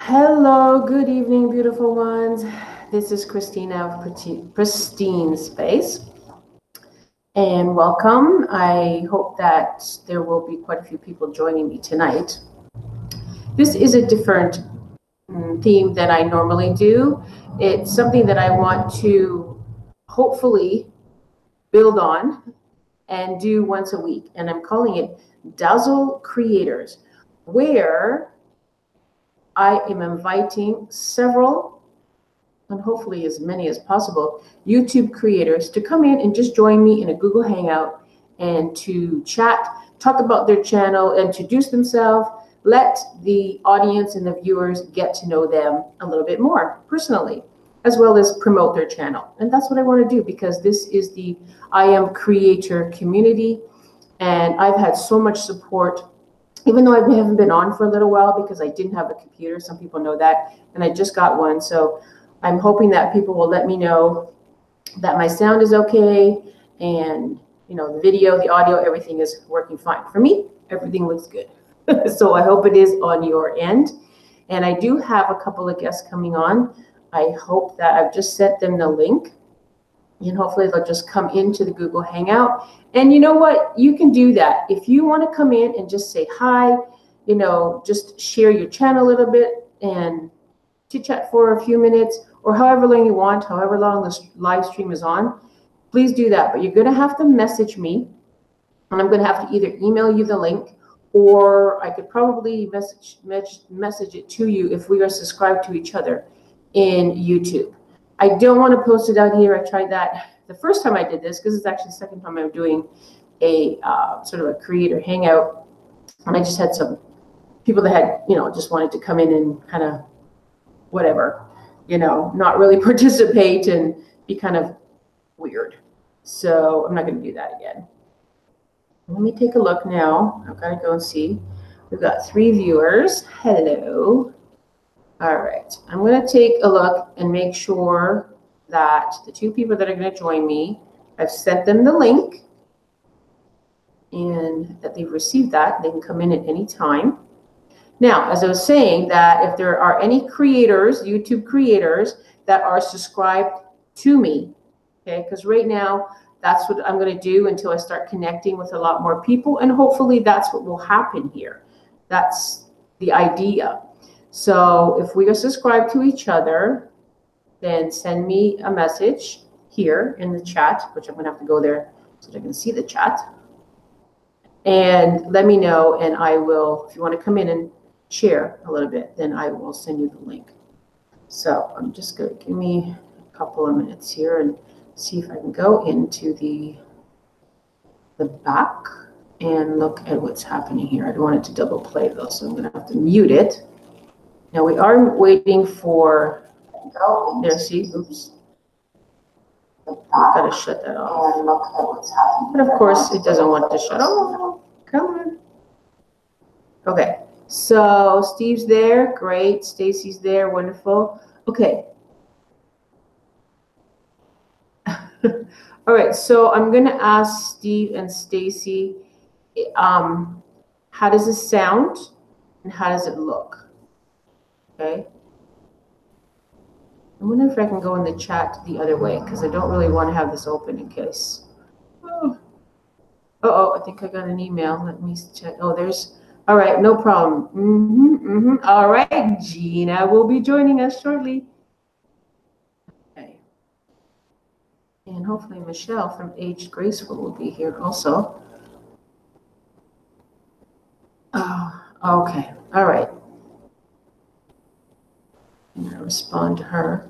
Hello, good evening, beautiful ones. This is Christina of Pristine Space, and welcome. I hope that there will be quite a few people joining me tonight. This is a different theme than I normally do. It's something that I want to hopefully build on and do once a week, and I'm calling it Dazzle Creators, where I am inviting several, and hopefully as many as possible, YouTube creators to come in and just join me in a Google Hangout and to chat, talk about their channel, introduce themselves, let the audience and the viewers get to know them a little bit more personally, as well as promote their channel. And that's what I want to do, because this is the Iamacreator community, and I've had so much support. Even though I haven't been on for a little while because I didn't have a computer, some people know that, and I just got one. So I'm hoping that people will let me know that my sound is okay, and the video, the audio, everything is working fine. For me, everything looks good. So I hope it is on your end. And I do have a couple of guests coming on. I hope that I've just sent them the link, and hopefully they'll just come into the Google Hangout. And you know what? You can do that. If you want to come in and just say hi, just share your channel a little bit and chit chat for a few minutes, or however long you want, however long this live stream is on, please do that. But you're going to have to message me, and I'm going to have to either email you the link, or I could probably message it to you if we are subscribed to each other in YouTube. I don't want to post it out here. I tried that the first time I did this, because it's actually the second time I'm doing a sort of a creator hangout. And I just had some people that had, just wanted to come in and kind of whatever, not really participate and be kind of weird. So I'm not going to do that again. Let me take a look now. I've got to go and see. We've got 3 viewers. Hello. All right, I'm going to take a look and make sure that the 2 people that are going to join me, I've sent them the link and that they've received that. They can come in at any time. Now, as I was saying, that if there are any creators, YouTube creators, that are subscribed to me, okay, because right now, that's what I'm going to do until I start connecting with a lot more people, and hopefully that's what will happen here. That's the idea. So if we are subscribed to each other, then send me a message here in the chat, which I'm going to have to go there so that I can see the chat. And let me know, and I will, if you want to come in and share a little bit, then I will send you the link. So I'm just going to give me a couple of minutes here and see if I can go into the back and look at what's happening here. I don't want it to double play though, so I'm going to have to mute it. Now we are waiting for, there, see, oops. I've got to shut that off. But of course it doesn't want to shut off. Come on. Okay, so Steve's there, great. Stacy's there, wonderful. Okay. All right, so I'm going to ask Steve and Stacy, how does this sound and how does it look? Okay. I wonder if I can go in the chat the other way, because I don't really want to have this open in case. Oh, I think I got an email. Let me check. Oh, there's, all right, no problem. All right, Gina will be joining us shortly. Okay. And hopefully Michelle from Aged Graceful will be here also. Oh, okay. All right. I'm going to respond to her.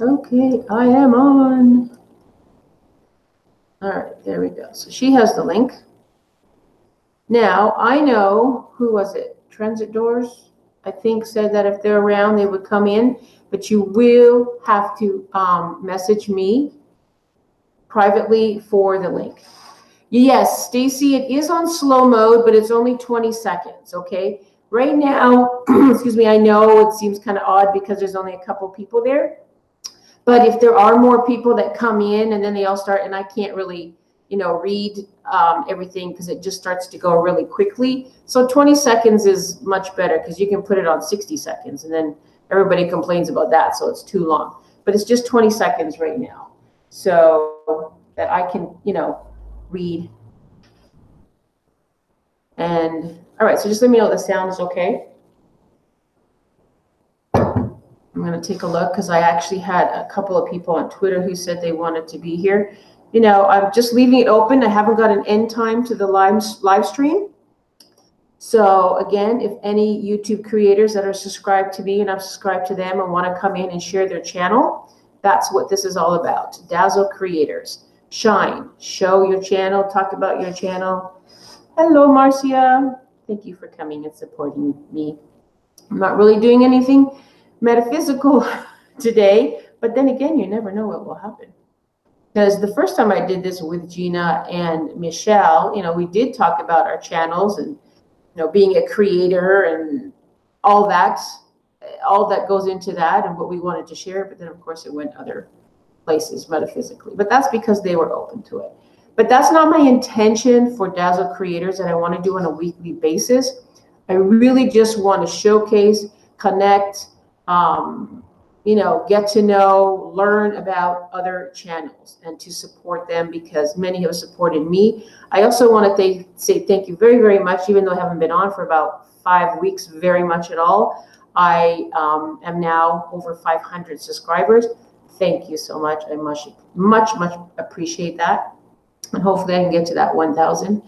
Okay, I am on. All right, there we go. So she has the link. Now, I know, who was it? Transit Doors, I think, said that if they're around, they would come in. But you will have to message me privately for the link. Yes, Stacy, it is on slow mode, but it's only 20 seconds, okay? Right now, excuse me, I know it seems kind of odd because there's only a couple people there. But if there are more people that come in and then they all start, and I can't really you know, read everything because it just starts to go really quickly. So 20 seconds is much better because you can put it on 60 seconds and then everybody complains about that. So it's too long, but it's just 20 seconds right now. So that I can, you know, read. And all right, so just let me know the sound is okay. I'm going to take a look because I actually had a couple of people on Twitter who said they wanted to be here. You know, I'm just leaving it open. I haven't got an end time to the live stream. So again, if any YouTube creators that are subscribed to me and I'm subscribed to them and want to come in and share their channel, that's what this is all about. Dazzle creators. Shine. Show your channel. Talk about your channel. Hello, Marcia. Thank you for coming and supporting me. I'm not really doing anything metaphysical today, but then again, you never know what will happen. Because the first time I did this with Gina and Michelle, you know, we did talk about our channels and, you know, being a creator and all that goes into that and what we wanted to share. But then, of course, it went other places metaphysically. But that's because they were open to it. But that's not my intention for Dazzle creators that I want to do on a weekly basis. I really just want to showcase, connect, you know, get to know, learn about other channels and to support them because many have supported me. I also want to say thank you very, very much, even though I haven't been on for about 5 weeks, very much at all. I am now over 500 subscribers. Thank you so much. I much appreciate that. And hopefully I can get to that 1,000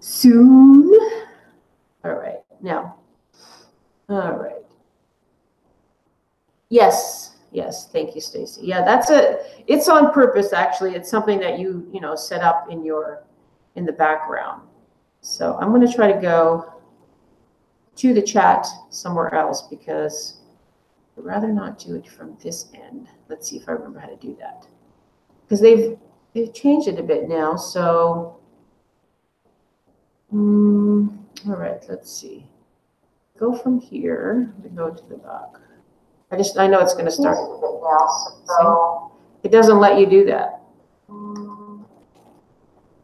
soon. All right, now, all right. Yes, thank you, Stacy. Yeah, it's on purpose, actually. It's something that you know, set up in the background. So I'm going to try to go to the chat somewhere else because I'd rather not do it from this end. Let's see if I remember how to do that. Because they've changed it a bit now, so all right, let's see. Go from here, we go to the back. I know it's going to start. So it doesn't let you do that.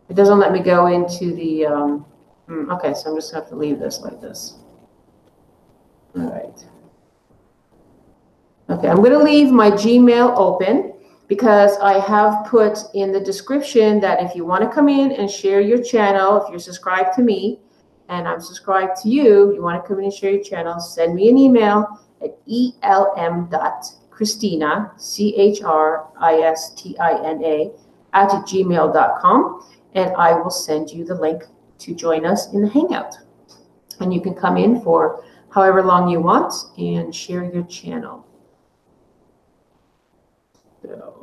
It doesn't let me go into the, okay, so I'm just going to have to leave this like this. All right. Okay, I'm going to leave my Gmail open because I have put in the description that if you want to come in and share your channel, if you're subscribed to me and I'm subscribed to you, you want to come in and share your channel, send me an email at elm.christina, CHRISTINA, @gmail.com, and I will send you the link to join us in the Hangout. And you can come in for however long you want and share your channel. So.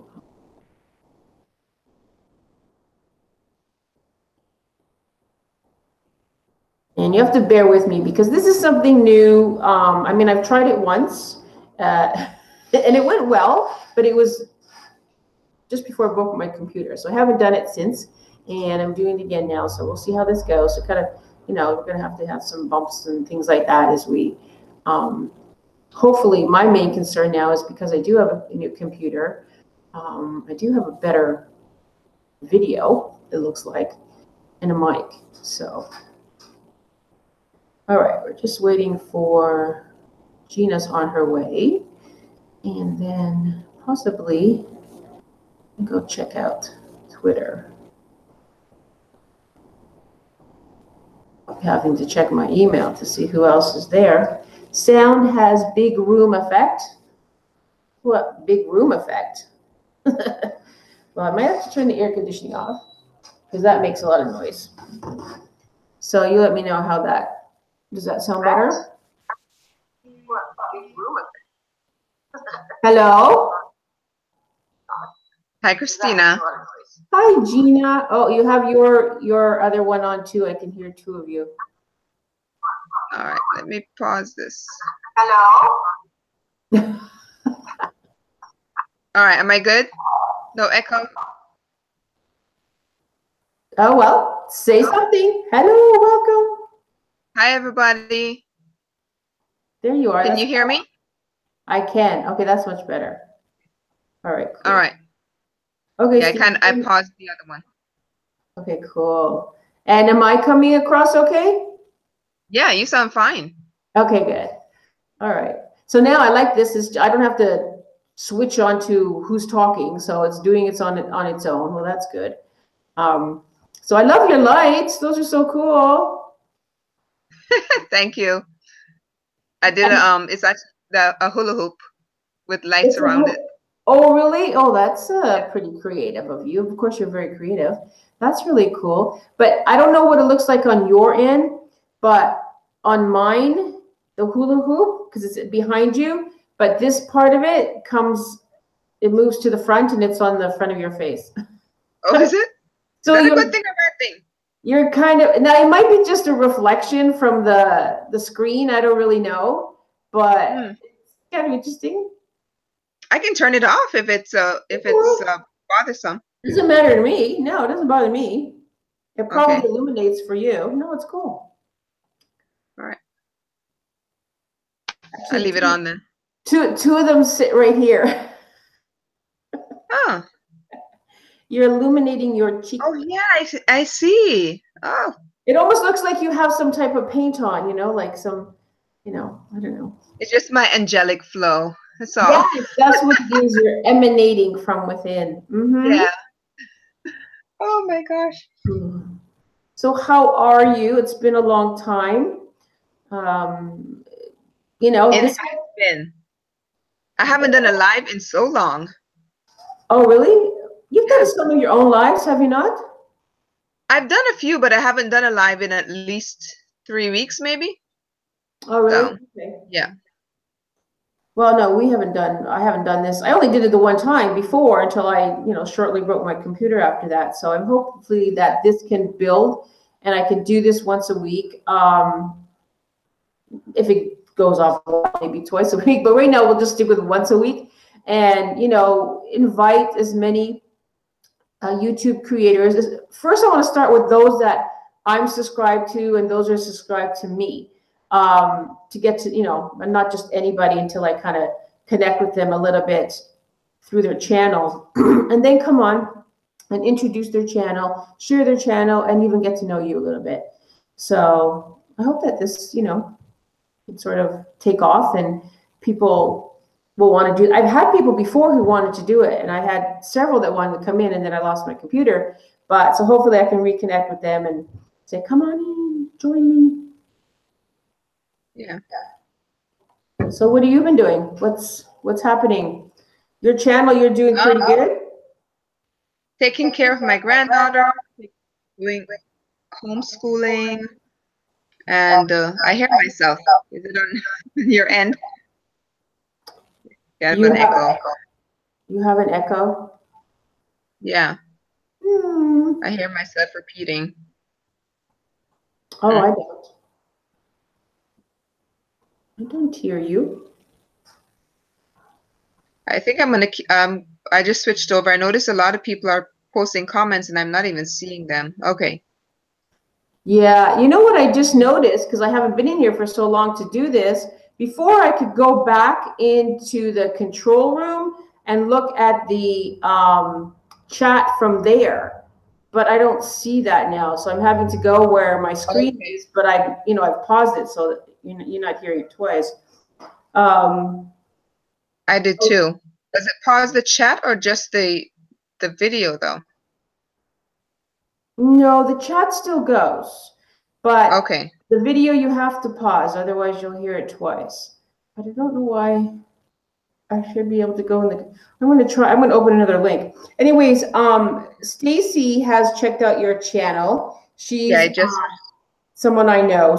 And you have to bear with me because this is something new. I mean, I've tried it once and it went well, but it was just before I broke my computer. So I haven't done it since, and I'm doing it again now. So we'll see how this goes. So kind of, you know, we're going to have some bumps and things like that as we, hopefully my main concern now is because I do have a new computer. I do have a better video, it looks like, and a mic. So, all right, we're just waiting for Gina's on her way. And then possibly go check out Twitter. I'm having to check my email to see who else is there. Sound has big room effect. What big room effect? Well, I might have to turn the air conditioning off because that makes a lot of noise. So you let me know how that, does that sound better? Hello? Hi, Christina. Hi, Gina. Oh, you have your other one on too. I can hear two of you. All right, let me pause this. Hello? All right, am I good? No echo? Oh, well, say something. Hello, welcome. Hi, everybody. There you are. Can you hear me? I can. Okay, that's much better. All right. Cool. All right. Okay. Yeah, Steve, I paused the other one. Okay, cool. And am I coming across okay? Yeah, you sound fine. Okay, good. All right. So now I like this is I don't have to switch on to who's talking, so it's doing its on its own. Well, that's good. So I love your lights. Those are so cool. Thank you. I did it's actually a hula hoop with lights It's a, around it. oh, really? Oh, that's pretty creative of you. Of course, you're very creative. That's really cool. But I don't know what it looks like on your end, but on mine, the hula hoop, because it's behind you, but this part of it comes, it moves to the front and it's on the front of your face. Oh, is it? Is So that a good thing or bad thing? you're kind of, now it might be just a reflection from the screen. I don't really know, but it's kind of interesting. I can turn it off if it's bothersome. Doesn't matter to me. No, it doesn't bother me. It probably Okay. illuminates for you. No, it's cool. All right. I'll Actually, leave it on then. two of them sit right here. Oh. You're illuminating your cheek. Oh yeah, I see. Oh. It almost looks like you have some type of paint on, like some, I don't know. It's just my angelic flow. That's all. Yes, that's what it is. You're emanating from within. Yeah. Oh my gosh. So how are you? It's been a long time. It has been. I haven't done a live in so long. Oh, really? You've done some of your own lives, have you not? I've done a few, but I haven't done a live in at least 3 weeks, maybe. Oh, really? So, Okay. yeah. Well, no, I haven't done this. I only did it the one time before until I, shortly broke my computer after that. So I'm hopefully that this can build and I can do this once a week. If it goes off, maybe twice a week, but right now we'll just stick with once a week and, invite as many YouTube creators. First, I want to start with those that I'm subscribed to and those are subscribed to me, to get to, and not just anybody until I kind of connect with them a little bit through their channel and then come on and introduce their channel, share their channel, and even get to know you a little bit. So I hope that this, can sort of take off and people will want to do. I've had people before who wanted to do it, and I had several that wanted to come in, and then I lost my computer. But so hopefully I can reconnect with them and say, "Come on in, join me." Yeah. So what have you been doing? What's happening? Your channel, you're doing pretty good. Taking care of my granddaughter, doing homeschooling, and I hear myself. Is it on your end? Yeah, I have an echo. You have an echo? Yeah. I hear myself repeating. Oh, I don't. I don't hear you. I think I'm gonna. I just switched over. I noticed a lot of people are posting comments, and I'm not even seeing them. Okay. Yeah, you know what I just noticed, because I haven't been in here for so long to do this. Before I could go back into the control room and look at the chat from there, but I don't see that now. So I'm having to go where my screen is, but I've paused it so that you're not hearing it twice. I did too. Does it pause the chat or just the video though? No, the chat still goes, but okay. The video you have to pause, otherwise you'll hear it twice. But I don't know why. I should be able to go in the. I'm going to open another link. Anyways, Stacy has checked out your channel. She's someone I know,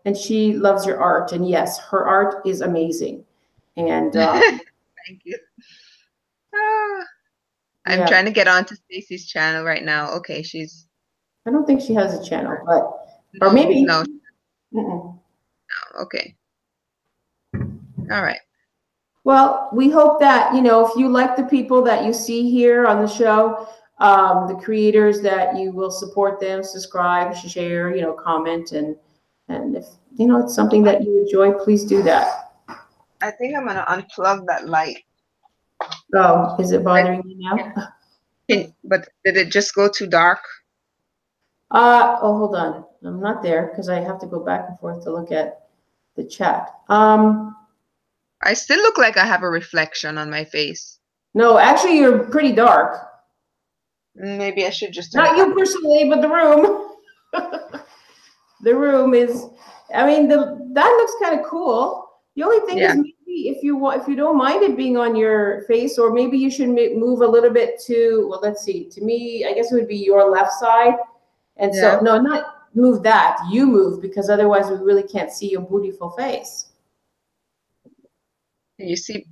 and she loves your art, and yes, her art is amazing. And thank you. I'm trying to get onto Stacy's channel right now. Okay, she's. I don't think she has a channel, or maybe no. Okay. All right. Well, we hope that, if you like the people that you see here on the show, the creators, that you will support them, subscribe, share, comment, and if, it's something that you enjoy, please do that. I think I'm going to unplug that light. Oh, is it bothering you now? But did it just go too dark? Oh, hold on. I'm not there because I have to go back and forth to look at the chat. I still look like I have a reflection on my face. No, actually, you're pretty dark. Maybe I should just turn Not it you back. personally, but the room. The room is, I mean, that looks kind of cool. The only thing is maybe if you don't mind it being on your face, or maybe you should move a little bit to, well, let's see. To me, I guess it would be your left side. And so, no, not move that. You move, because otherwise we really can't see your beautiful face. You see?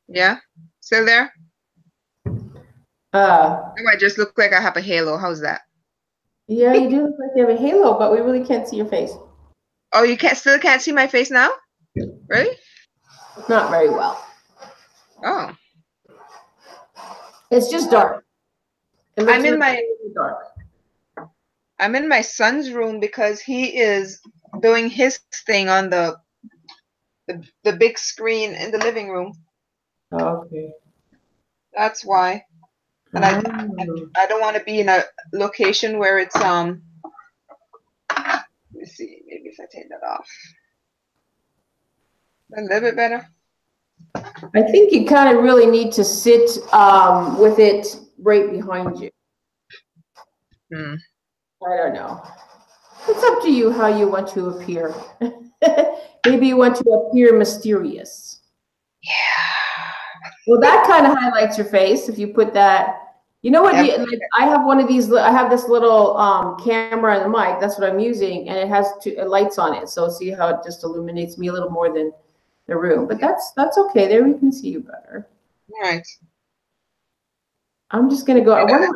Yeah? Still there? Oh, I just look like I have a halo. How's that? Yeah, you do look like you have a halo, but we really can't see your face. Oh, you still can't see my face now? Really? Not very well. Oh. It's just dark. I'm in my dark. I'm in my son's room because he is doing his thing on the big screen in the living room. Okay. That's why. And I don't want to be in a location where it's let me see, maybe if I take that off. A little bit better. I think you kind of really need to sit with it right behind you. I don't know. It's up to you how you want to appear. Maybe you want to appear mysterious. Yeah. Well, that kind of highlights your face if you put that. You know what? Like, I have one of these. I have this little camera and the mic. That's what I'm using, and it has two lights on it. So see how it just illuminates me a little more than the room. But that's okay. There we can see you better. All right. I'm just gonna go. I wonder.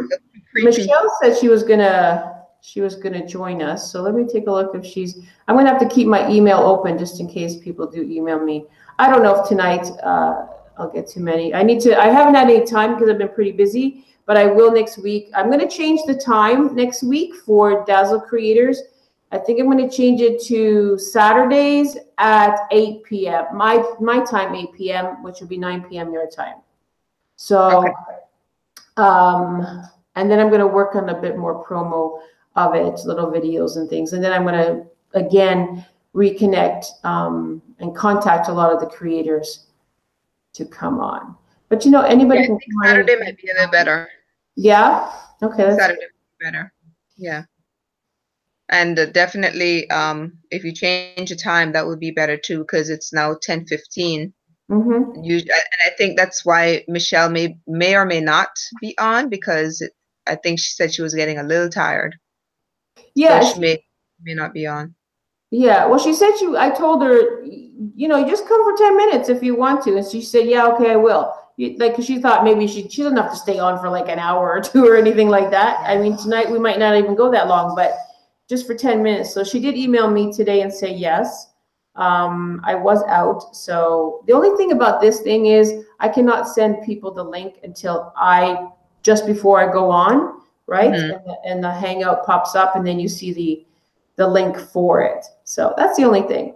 Michelle said she was gonna join us. So let me take a look if she's. I'm gonna have to keep my email open just in case people do email me. I don't know if tonight I'll get too many. I haven't had any time because I've been pretty busy, but I will next week. I'm gonna change the time next week for Dazzle creators. I think I'm gonna change it to Saturdays at 8 p.m. My time, 8 p.m., which would be 9 p.m. your time. So. And then I'm going to work on a bit more promo of it, little videos and things. And then I'm going to, again, reconnect and contact a lot of the creators to come on. But, anybody can come on. Saturday might be a little better. Yeah? Okay. Saturday might be better. Yeah. And definitely, if you change the time, that would be better, too, because it's now 10:15. And I think that's why Michelle may or may not be on, because I think she said she was getting a little tired. Yeah, so she may not be on. Yeah, well, she said I told her, you just come for 10 minutes if you want to, and she said, yeah, okay, I will. Because she thought maybe she doesn't have to stay on for like an hour or two or anything like that. I mean, tonight we might not even go that long, but just for 10 minutes. So she did email me today and say yes. I was out. So the only thing about this thing is I cannot send people the link until just before I go on, right? And the Hangout pops up, and then you see the link for it. So that's the only thing.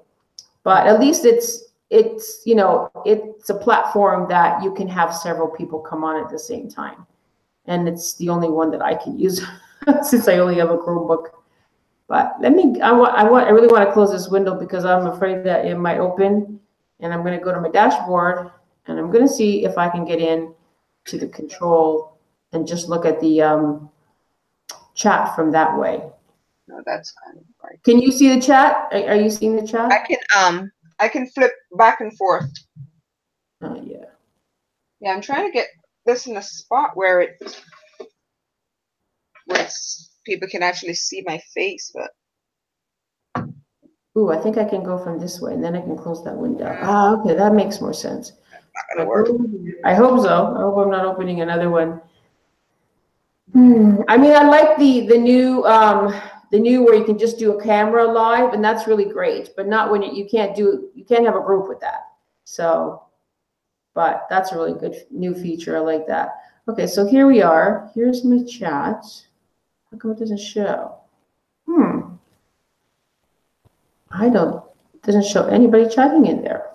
But at least it's a platform that you can have several people come on at the same time. And it's the only one that I can use since I only have a Chromebook. But I really want to close this window because I'm afraid that it might open, and I'm going to go to my dashboard and I'm going to see if I can get in to the control and just look at the chat from that way. No, that's kind of right. Can you see the chat? Are you seeing the chat? I can flip back and forth. Yeah. Yeah, I'm trying to get this in a spot where people can actually see my face, but. Ooh, I think I can go from this way, and then I can close that window. Okay, that makes more sense. Not gonna work. I hope so. I hope I'm not opening another one. I mean, I like the new where you can just do a camera live, and that's really great. But not when you can't have a group with that. So, but that's a really good new feature. I like that. Okay, so here we are. Here's my chat. How come it doesn't show? It doesn't show anybody chatting in there.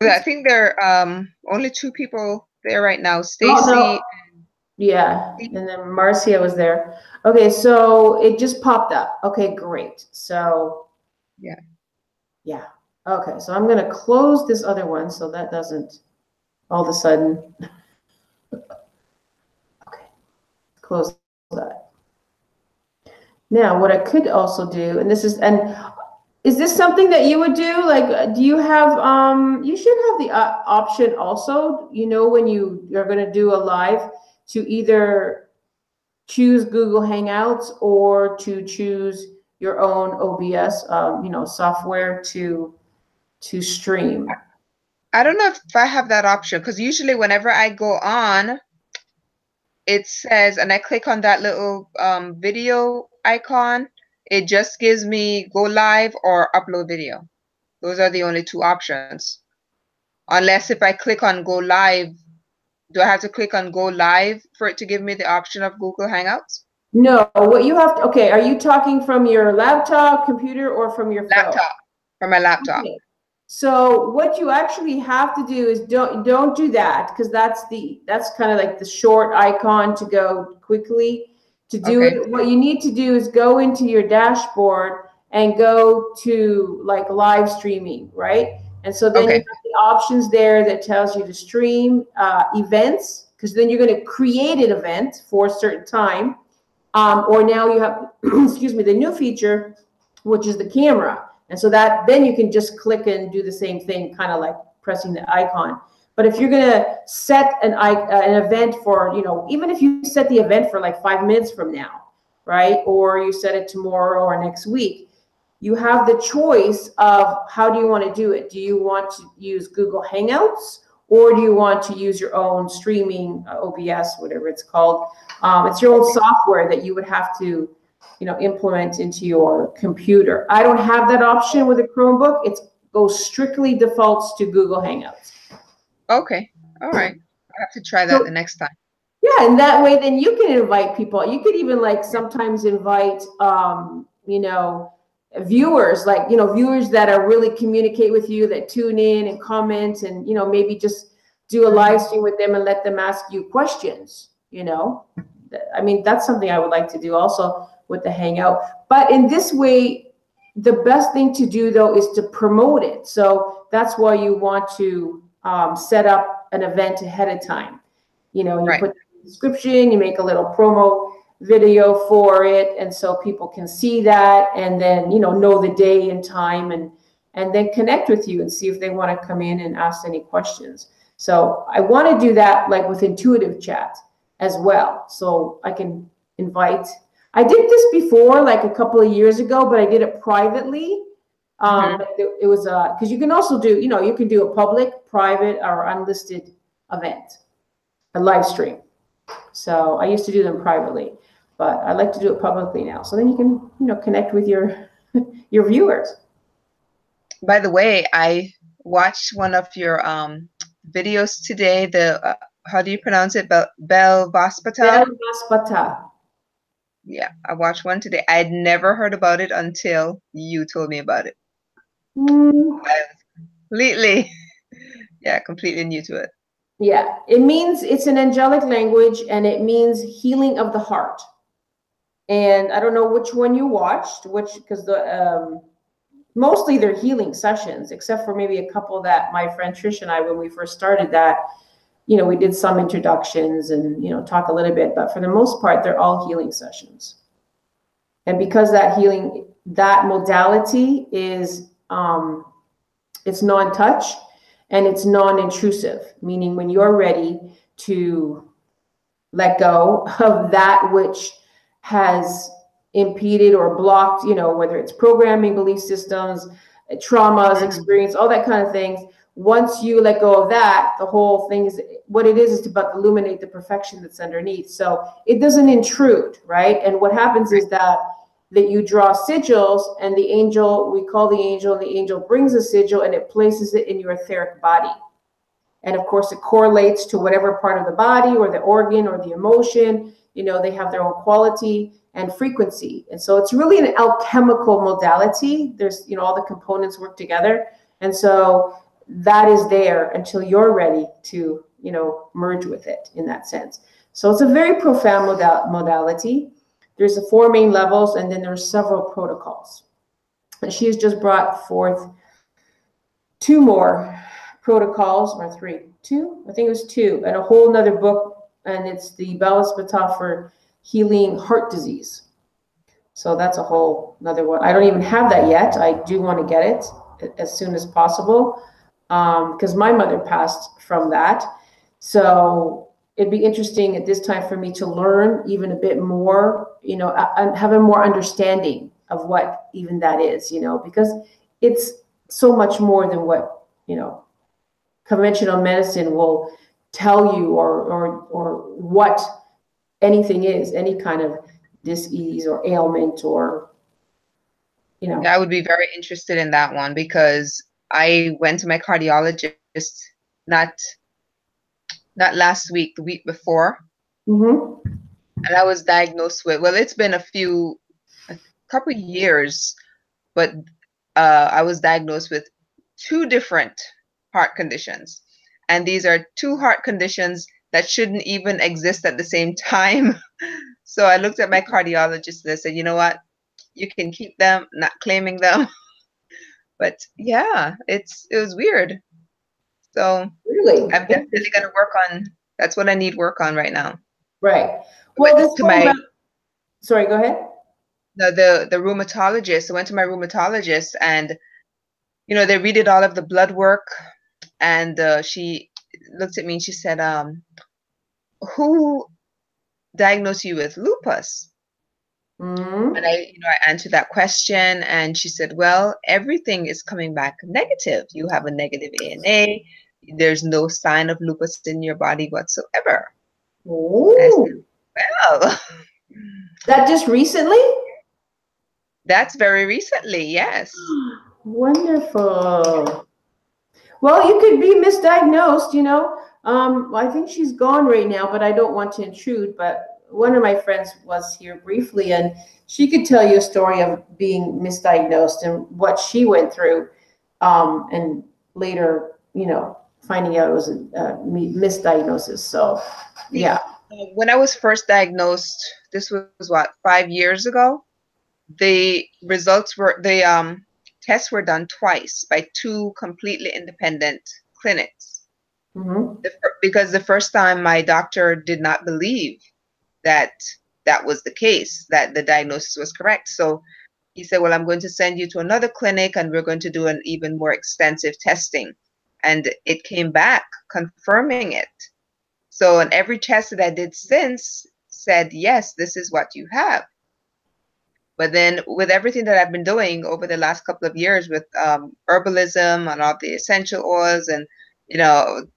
I think there are only 2 people there right now. Oh, Stacy. no. Yeah, and then Marcia was there. Okay, so it just popped up. Okay, great. So Yeah. yeah. Okay, so I'm gonna close this other one so that doesn't all of a sudden. Okay, close that. Now, what I could also do, and is this something that you would do? Like, do you have, you should have the option also, when you are going to do a live, to either choose Google Hangouts or to choose your own OBS, software to stream. I don't know if I have that option, because usually whenever I go on, it says, and I click on that little video icon, it just gives me go live or upload video. Those are the only two options. Unless if I click on go live, do I have to click on go live for it to give me the option of Google Hangouts? No, what you have to, okay, are you talking from your laptop, computer, or from your phone? Laptop, from my laptop. Okay. So what you actually have to do is don't do that, because that's kind of like the short icon to go quickly. To do Okay. it, what you need to do is go into your dashboard and go to like live streaming, right? And so then you have the options there that tells you to stream events, because then you're going to create an event for a certain time. Or now you have, excuse me, the new feature, which is the camera. And so that then you can just click and do the same thing, kind of like pressing the icon. But if you're going to set an event for, even if you set the event for like 5 minutes from now, right? Or you set it tomorrow or next week, you have the choice of how do you want to do it? Do you want to use Google Hangouts, or do you want to use your own streaming OBS, whatever it's called? It's your own software that you would have to, implement into your computer. I don't have that option with a Chromebook. It goes strictly defaults to Google Hangouts. Okay. All right. I have to try that the next time. Yeah, and that way then you can invite people. You could even like sometimes invite, viewers, like, viewers that are really communicate with you, that tune in and comment, and, maybe just do a live stream with them and let them ask you questions, I mean, that's something I would like to do also with the Hangout. But in this way, the best thing to do though is to promote it. So that's why you want to set up an event ahead of time. You put the description, you make a little promo video for it, and so people can see that, and then know the day and time, and then connect with you and see if they want to come in and ask any questions. So I want to do that like with intuitive chat as well, so I can invite. I did this before, like a couple of years ago, but I did it privately. It was because you can also do, you can do a public, private, or unlisted event, a live stream. So I used to do them privately, but I like to do it publicly now. So then you can, connect with your your viewers. By the way, I watched one of your videos today. The how do you pronounce it? Bel Vospata? Bel Vospata. Yeah, I watched one today. I'd never heard about it until you told me about it. I was completely new to it. Yeah, it's an angelic language, and it means healing of the heart. And I don't know which one you watched, because mostly they're healing sessions, except for maybe a couple that my friend Trish and I, when we first started that, we did some introductions and, talk a little bit, but for the most part, they're all healing sessions. And because that modality is, it's non-touch and it's non-intrusive, meaning when you're ready to let go of that which has impeded or blocked, whether it's programming, belief systems, traumas, experience, all that kind of things. Once you let go of that, the whole thing is what it is to illuminate the perfection that's underneath. So it doesn't intrude, right? And what happens is that you draw sigils, and the angel, we call the angel brings a sigil and it places it in your etheric body. And of course, it correlates to whatever part of the body or the organ or the emotion. They have their own quality and frequency. And so it's really an alchemical modality. There's, all the components work together. And so that is there until you're ready to, merge with it in that sense. So it's a very profound modality. There's the 4 main levels, and then there's several protocols. And she has just brought forth 2 more protocols, or 3, 2, I think it was 2, and a whole nother book, and it's the Ballast Battah for healing heart disease. So that's a whole another one. I don't even have that yet. I do want to get it as soon as possible, because my mother passed from that. So it'd be interesting at this time for me to learn even a bit more, and have a more understanding of what even that is, because it's so much more than what, conventional medicine will tell you, or what anything is, any kind of disease or ailment, or Yeah, I would be very interested in that one, because I went to my cardiologist not last week, the week before. And I was diagnosed with, well, it's been a couple years, but I was diagnosed with 2 different heart conditions. And these are 2 heart conditions that shouldn't even exist at the same time. So I looked at my cardiologist and I said, you know what? You can keep them, not claiming them. But yeah, it was weird. So really, I'm definitely going to work on, that's what I need work on right now. Right. Well, sorry, go ahead. The rheumatologist. I went to my rheumatologist, and they redid all of the blood work, and she looked at me and she said, who diagnosed you with lupus? And I answered that question, and she said, well, everything is coming back negative. You have a negative ANA. There's no sign of lupus in your body whatsoever. Oh, well, that just recently? That's very recently, yes. Wonderful. Well, you could be misdiagnosed, I think she's gone right now, but I don't want to intrude. But one of my friends was here briefly, and she could tell you a story of being misdiagnosed and what she went through, and later, finding out it was a misdiagnosis. So, yeah. When I was first diagnosed, this was what, 5 years ago? The results were, the tests were done twice by 2 completely independent clinics. Because the first time my doctor did not believe that was the case, that the diagnosis was correct. So he said, well, I'm going to send you to another clinic, and we're going to do an even more extensive testing. And it came back confirming it. So, and every test that I did since said, yes, this is what you have. But then with everything that I've been doing over the last couple of years with herbalism and all the essential oils and,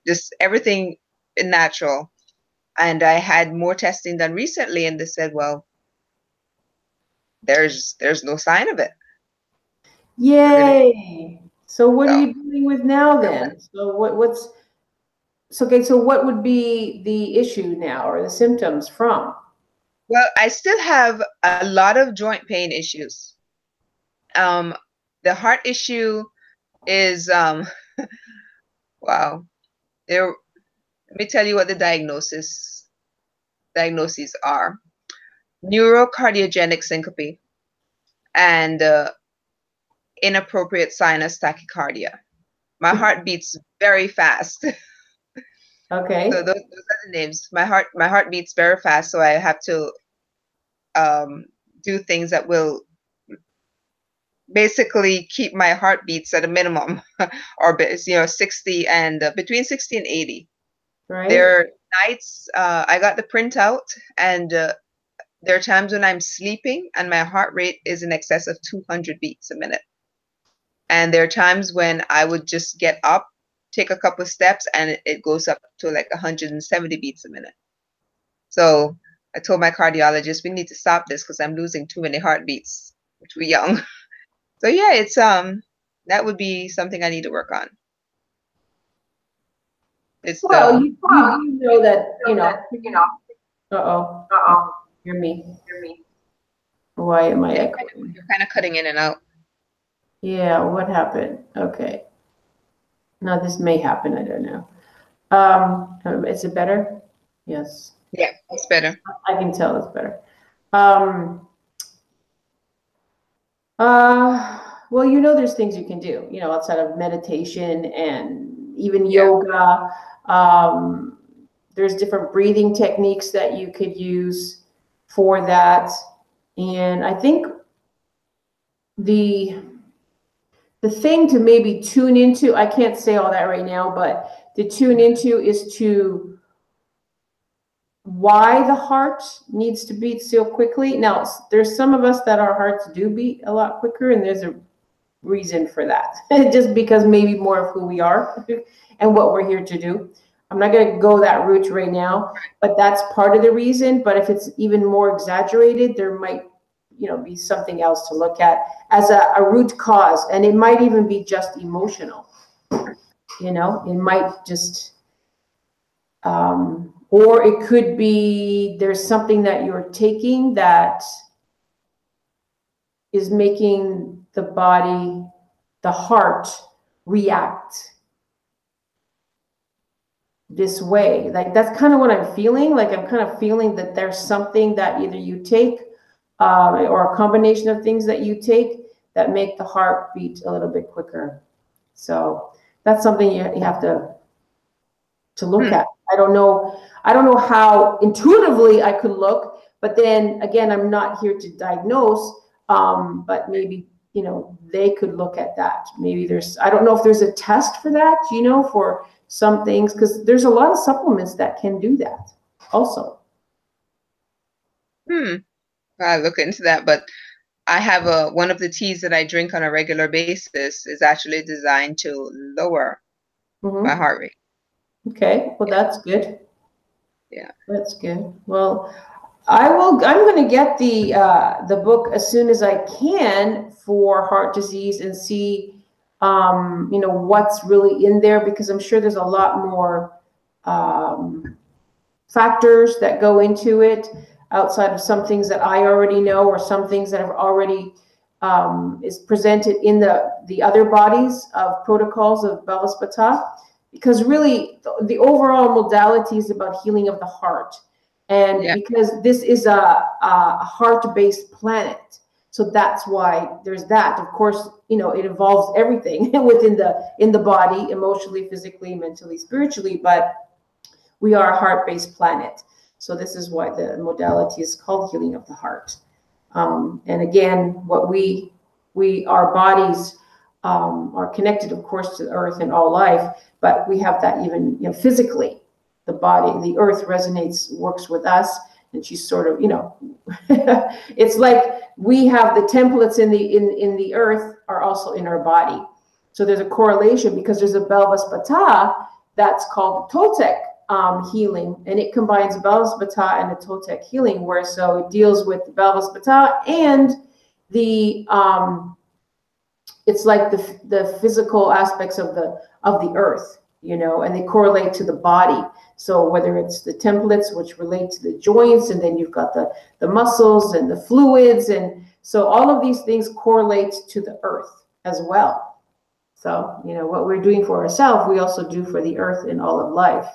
just everything natural. And I had more testing done recently, and they said, well, there's no sign of it. Yay. So what are you dealing with now then? So so what would be the issue now, or the symptoms from? Well, I still have a lot of joint pain issues. The heart issue is, wow. Let me tell you what the diagnoses are. Neurocardiogenic syncope and inappropriate sinus tachycardia. My heart beats very fast. Okay. So those are the names. My heart beats very fast, so I have to do things that will basically keep my heartbeats at a minimum, or 60 and between 60 and 80. Right. There are nights I got the printout, and there are times when I'm sleeping and my heart rate is in excess of 200 beats a minute. And there are times when I would just get up, take a couple of steps, and it goes up to like 170 beats a minute. So I told my cardiologist, we need to stop this because I'm losing too many heartbeats too young. So yeah, it's that would be something I need to work on. It's you know that, hear me. Why am I echoing? You're kind of cutting in and out. Yeah, what happened? Okay. Now this may happen, I don't know. Is it better? Yes. Yeah, it's better. I can tell it's better. Well, there's things you can do, outside of meditation and even yoga. There's different breathing techniques that you could use for that. And I think the thing to maybe tune into, I can't say all that right now, but to tune into is to why the heart needs to beat so quickly. Now, there's some of us that our hearts do beat a lot quicker, and there's a reason for that. Just because maybe more of who we are and what we're here to do. I'm not going to go that route right now, but that's part of the reason. But if it's even more exaggerated, there might be something else to look at as a root cause, and it might even be just emotional. It might just or it could be there's something that you're taking that is making the body, the heart, react this way. Like, that's kind of what I'm feeling. Like, I'm kind of feeling that there's something that either you take or a combination of things that you take that make the heart beat a little bit quicker. So that's something you have to look at. I don't know how intuitively I could look, but then again, I'm not here to diagnose. But maybe they could look at that. Maybe I don't know if there's a test for that, for some things, because there's a lot of supplements that can do that also. I'll look into that, but I have one of the teas that I drink on a regular basis is actually designed to lower my heart rate. Okay, well, that's good. Yeah, that's good. Well, I'm going to get the book as soon as I can for heart disease and see what's really in there, because I'm sure there's a lot more factors that go into it outside of some things that I already know, or some things that have already is presented in the other bodies of protocols of Bellus Bata. Because really, the overall modality is about healing of the heart. And because this is a heart-based planet, so that's why there's that. Of course, it involves everything in the body, emotionally, physically, mentally, spiritually, but we are a heart-based planet. So this is why the modality is called healing of the heart. And again, our bodies are connected, of course, to the earth and all life, but we have that even physically. The body, the earth works with us, and she's sort of, it's like we have the templates in the earth are also in our body. So there's a correlation, because there's a Bellus Bata that's called Toltec healing, and it combines Bellus Bata and the Toltec healing, so it deals with the Bellus Bata and the it's like the physical aspects of the earth, and they correlate to the body. So whether it's the templates, which relate to the joints, and then you've got the muscles and the fluids, and so all of these things correlate to the earth as well. So what we're doing for ourselves, we also do for the earth and all of life.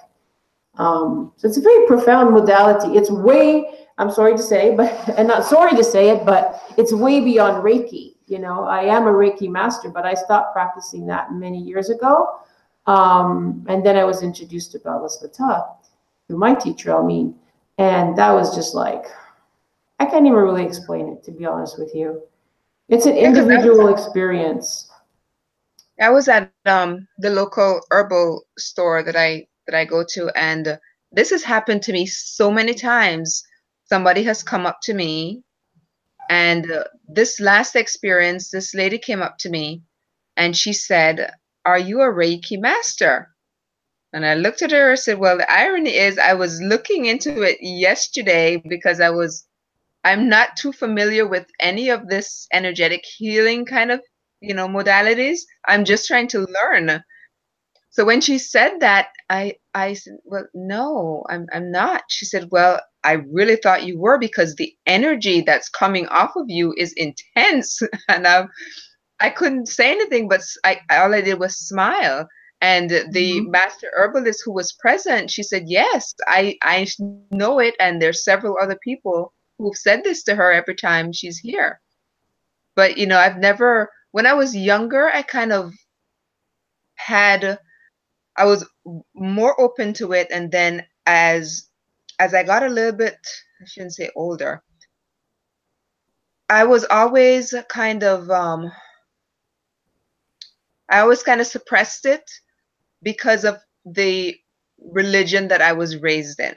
So it's a very profound modality. It's way, I'm sorry to say, and not sorry to say it, but it's way beyond Reiki. I am a Reiki master, but I stopped practicing that many years ago. And then I was introduced to Bellus Bata through my teacher, Almin. And that was just like, I can't even really explain it, to be honest with you. It's an individual experience. I was at the local herbal store that I go to, and this has happened to me so many times. Somebody has come up to me, and this last experience, this lady came up to me and she said, "Are you a Reiki master?" And I looked at her and said, "Well, the irony is I was looking into it yesterday because I'm not too familiar with any of this energetic healing kind of, modalities. I'm just trying to learn." So when she said that, I said, "Well, no, I'm not." She said, "Well, I really thought you were, because the energy that's coming off of you is intense." And I couldn't say anything, but all I did was smile. And the master herbalist who was present, she said, yes, I know it. And there's several other people who've said this to her every time she's here. But, you know, I've never, when I was younger, I kind of I was more open to it. And then as I got a little bit, I shouldn't say older, I was always kind of, I always kind of suppressed it because of the religion that I was raised in.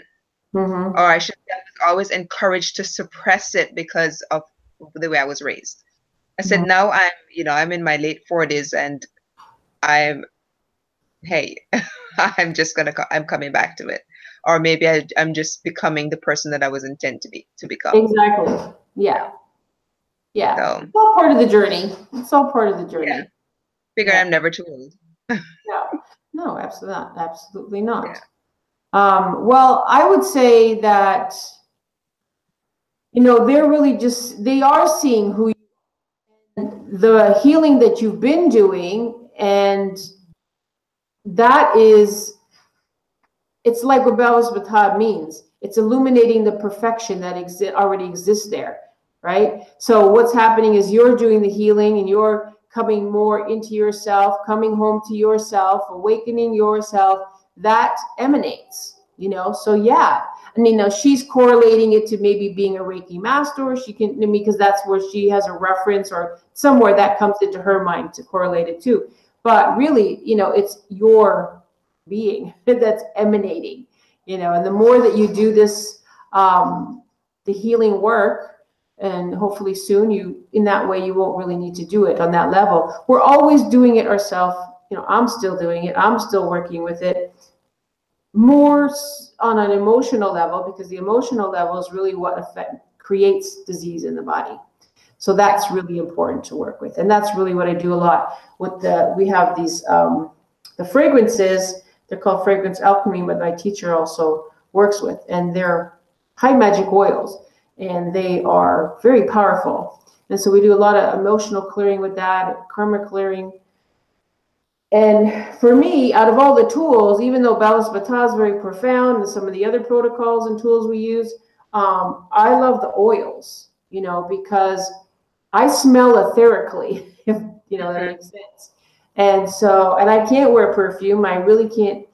Or I should say I was always encouraged to suppress it because of the way I was raised. I said, now I'm in my late 40s and hey, I'm coming back to it. Or maybe I'm just becoming the person that I was intended to become. Exactly. Yeah. Yeah. So, it's all part of the journey. It's all part of the journey. Yeah. Figure I'm never too old. No, absolutely not. Absolutely not. Yeah. Well, I would say that, you know, they are seeing who the healing that you've been doing, and that is, it's like what Belis Batad means. It's illuminating the perfection that already exists there, right? So what's happening is you're doing the healing and you're coming more into yourself, coming home to yourself, awakening yourself. That emanates, you know? So yeah, I mean, now she's correlating it to maybe being a Reiki master, or she can, because that's where she has a reference or somewhere that comes into her mind to correlate it to. But really, you know, it's your being that's emanating, you know, and the more that you do this, the healing work, and hopefully soon in that way, you won't really need to do it on that level. We're always doing it ourselves. You know, I'm still doing it. I'm still working with it more on an emotional level, because the emotional level is really what creates disease in the body. So that's really important to work with. And that's really what I do a lot with we have these, the fragrances, they're called fragrance alchemy, but my teacher also works with, and they're high magic oils, and they are very powerful. And so we do a lot of emotional clearing with that, karma clearing. And for me, out of all the tools, even though Belis Batad is very profound and some of the other protocols and tools we use, I love the oils, you know, because I smell etherically, if you know that makes sense. And so, and I can't wear perfume. I really can't.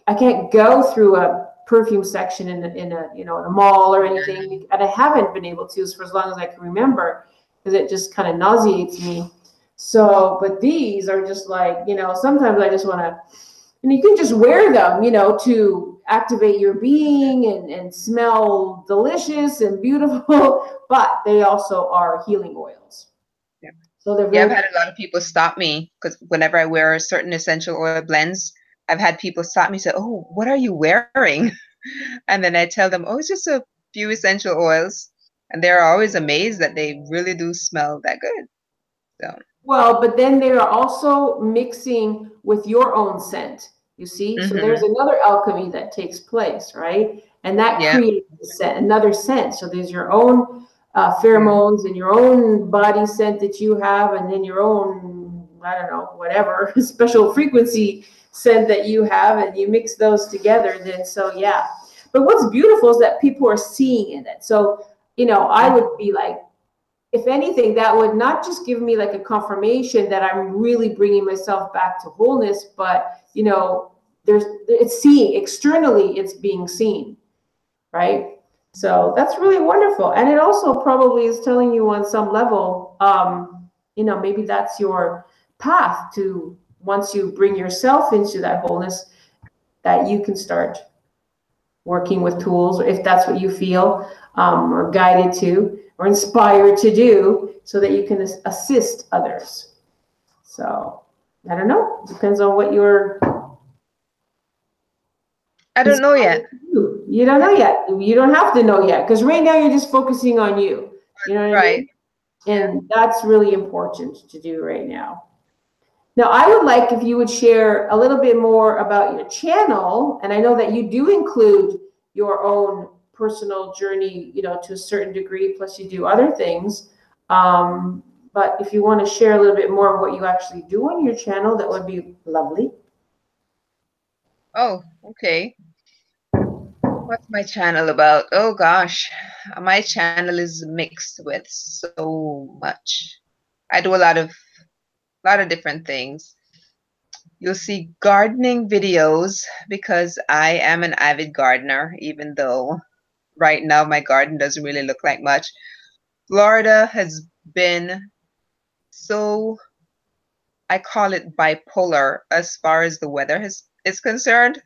I can't go through a perfume section in a mall or anything, and I haven't been able to for as long as I can remember, because it just kind of nauseates me. So, but these are just like, you know, sometimes I just want to, and you can just wear them, you know, to activate your being and smell delicious and beautiful, but they also are healing oils. Yeah. So they're I've had a lot of people stop me, because whenever I wear certain essential oil blends, I've had people stop me and say, oh, what are you wearing? And then I tell them, oh, it's just a few essential oils. And they're always amazed that they really do smell that good. So. Well, but then they are also mixing with your own scent, you see? So there's another alchemy that takes place, right? And that creates another scent. So there's your own pheromones and your own body scent that you have, and then your own, I don't know, whatever, special frequency scent that you have, and you mix those together. Then, so yeah. But what's beautiful is that people are seeing in it. So, you know, I would be like, if anything, that would not just give me like a confirmation that I'm really bringing myself back to wholeness, but, you know, it's seeing externally, it's being seen, right? So that's really wonderful. And it also probably is telling you on some level, you know, maybe that's your path to, once you bring yourself into that wholeness, that you can start working with tools, if that's what you feel, or guided to, or inspired to do, so that you can assist others. So I don't know. Depends on what you're. I don't know yet. You don't know yet. You don't have to know yet, because right now you're just focusing on you. You know what I mean? And that's really important to do right now. Now, I would like if you would share a little bit more about your channel. And I know that you do include your own personal journey, you know, to a certain degree, plus you do other things. But if you want to share a little bit more of what you actually do on your channel, that would be lovely. Oh, okay. What's my channel about? Oh gosh, my channel is mixed with so much. I do a lot of different things. You'll see gardening videos because I am an avid gardener, even though right now my garden doesn't really look like much. Florida has been so, I call it bipolar as far as the weather is concerned.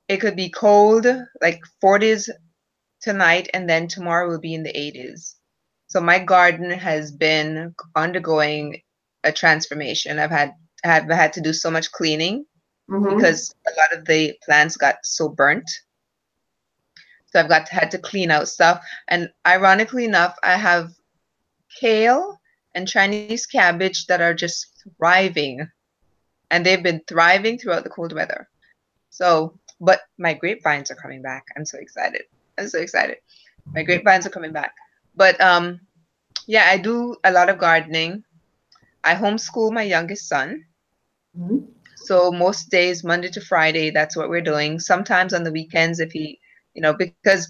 It could be cold, like 40s tonight, and then tomorrow will be in the 80s. So my garden has been undergoing a transformation. I've had to do so much cleaning because a lot of the plants got so burnt. So had to clean out stuff. And ironically enough, I have kale and Chinese cabbage that are just thriving. And they've been thriving throughout the cold weather. So, but my grapevines are coming back. I'm so excited. I'm so excited. My grapevines are coming back. But yeah, I do a lot of gardening. I homeschool my youngest son. Mm-hmm. So most days, Monday to Friday, that's what we're doing. Sometimes on the weekends, if he, because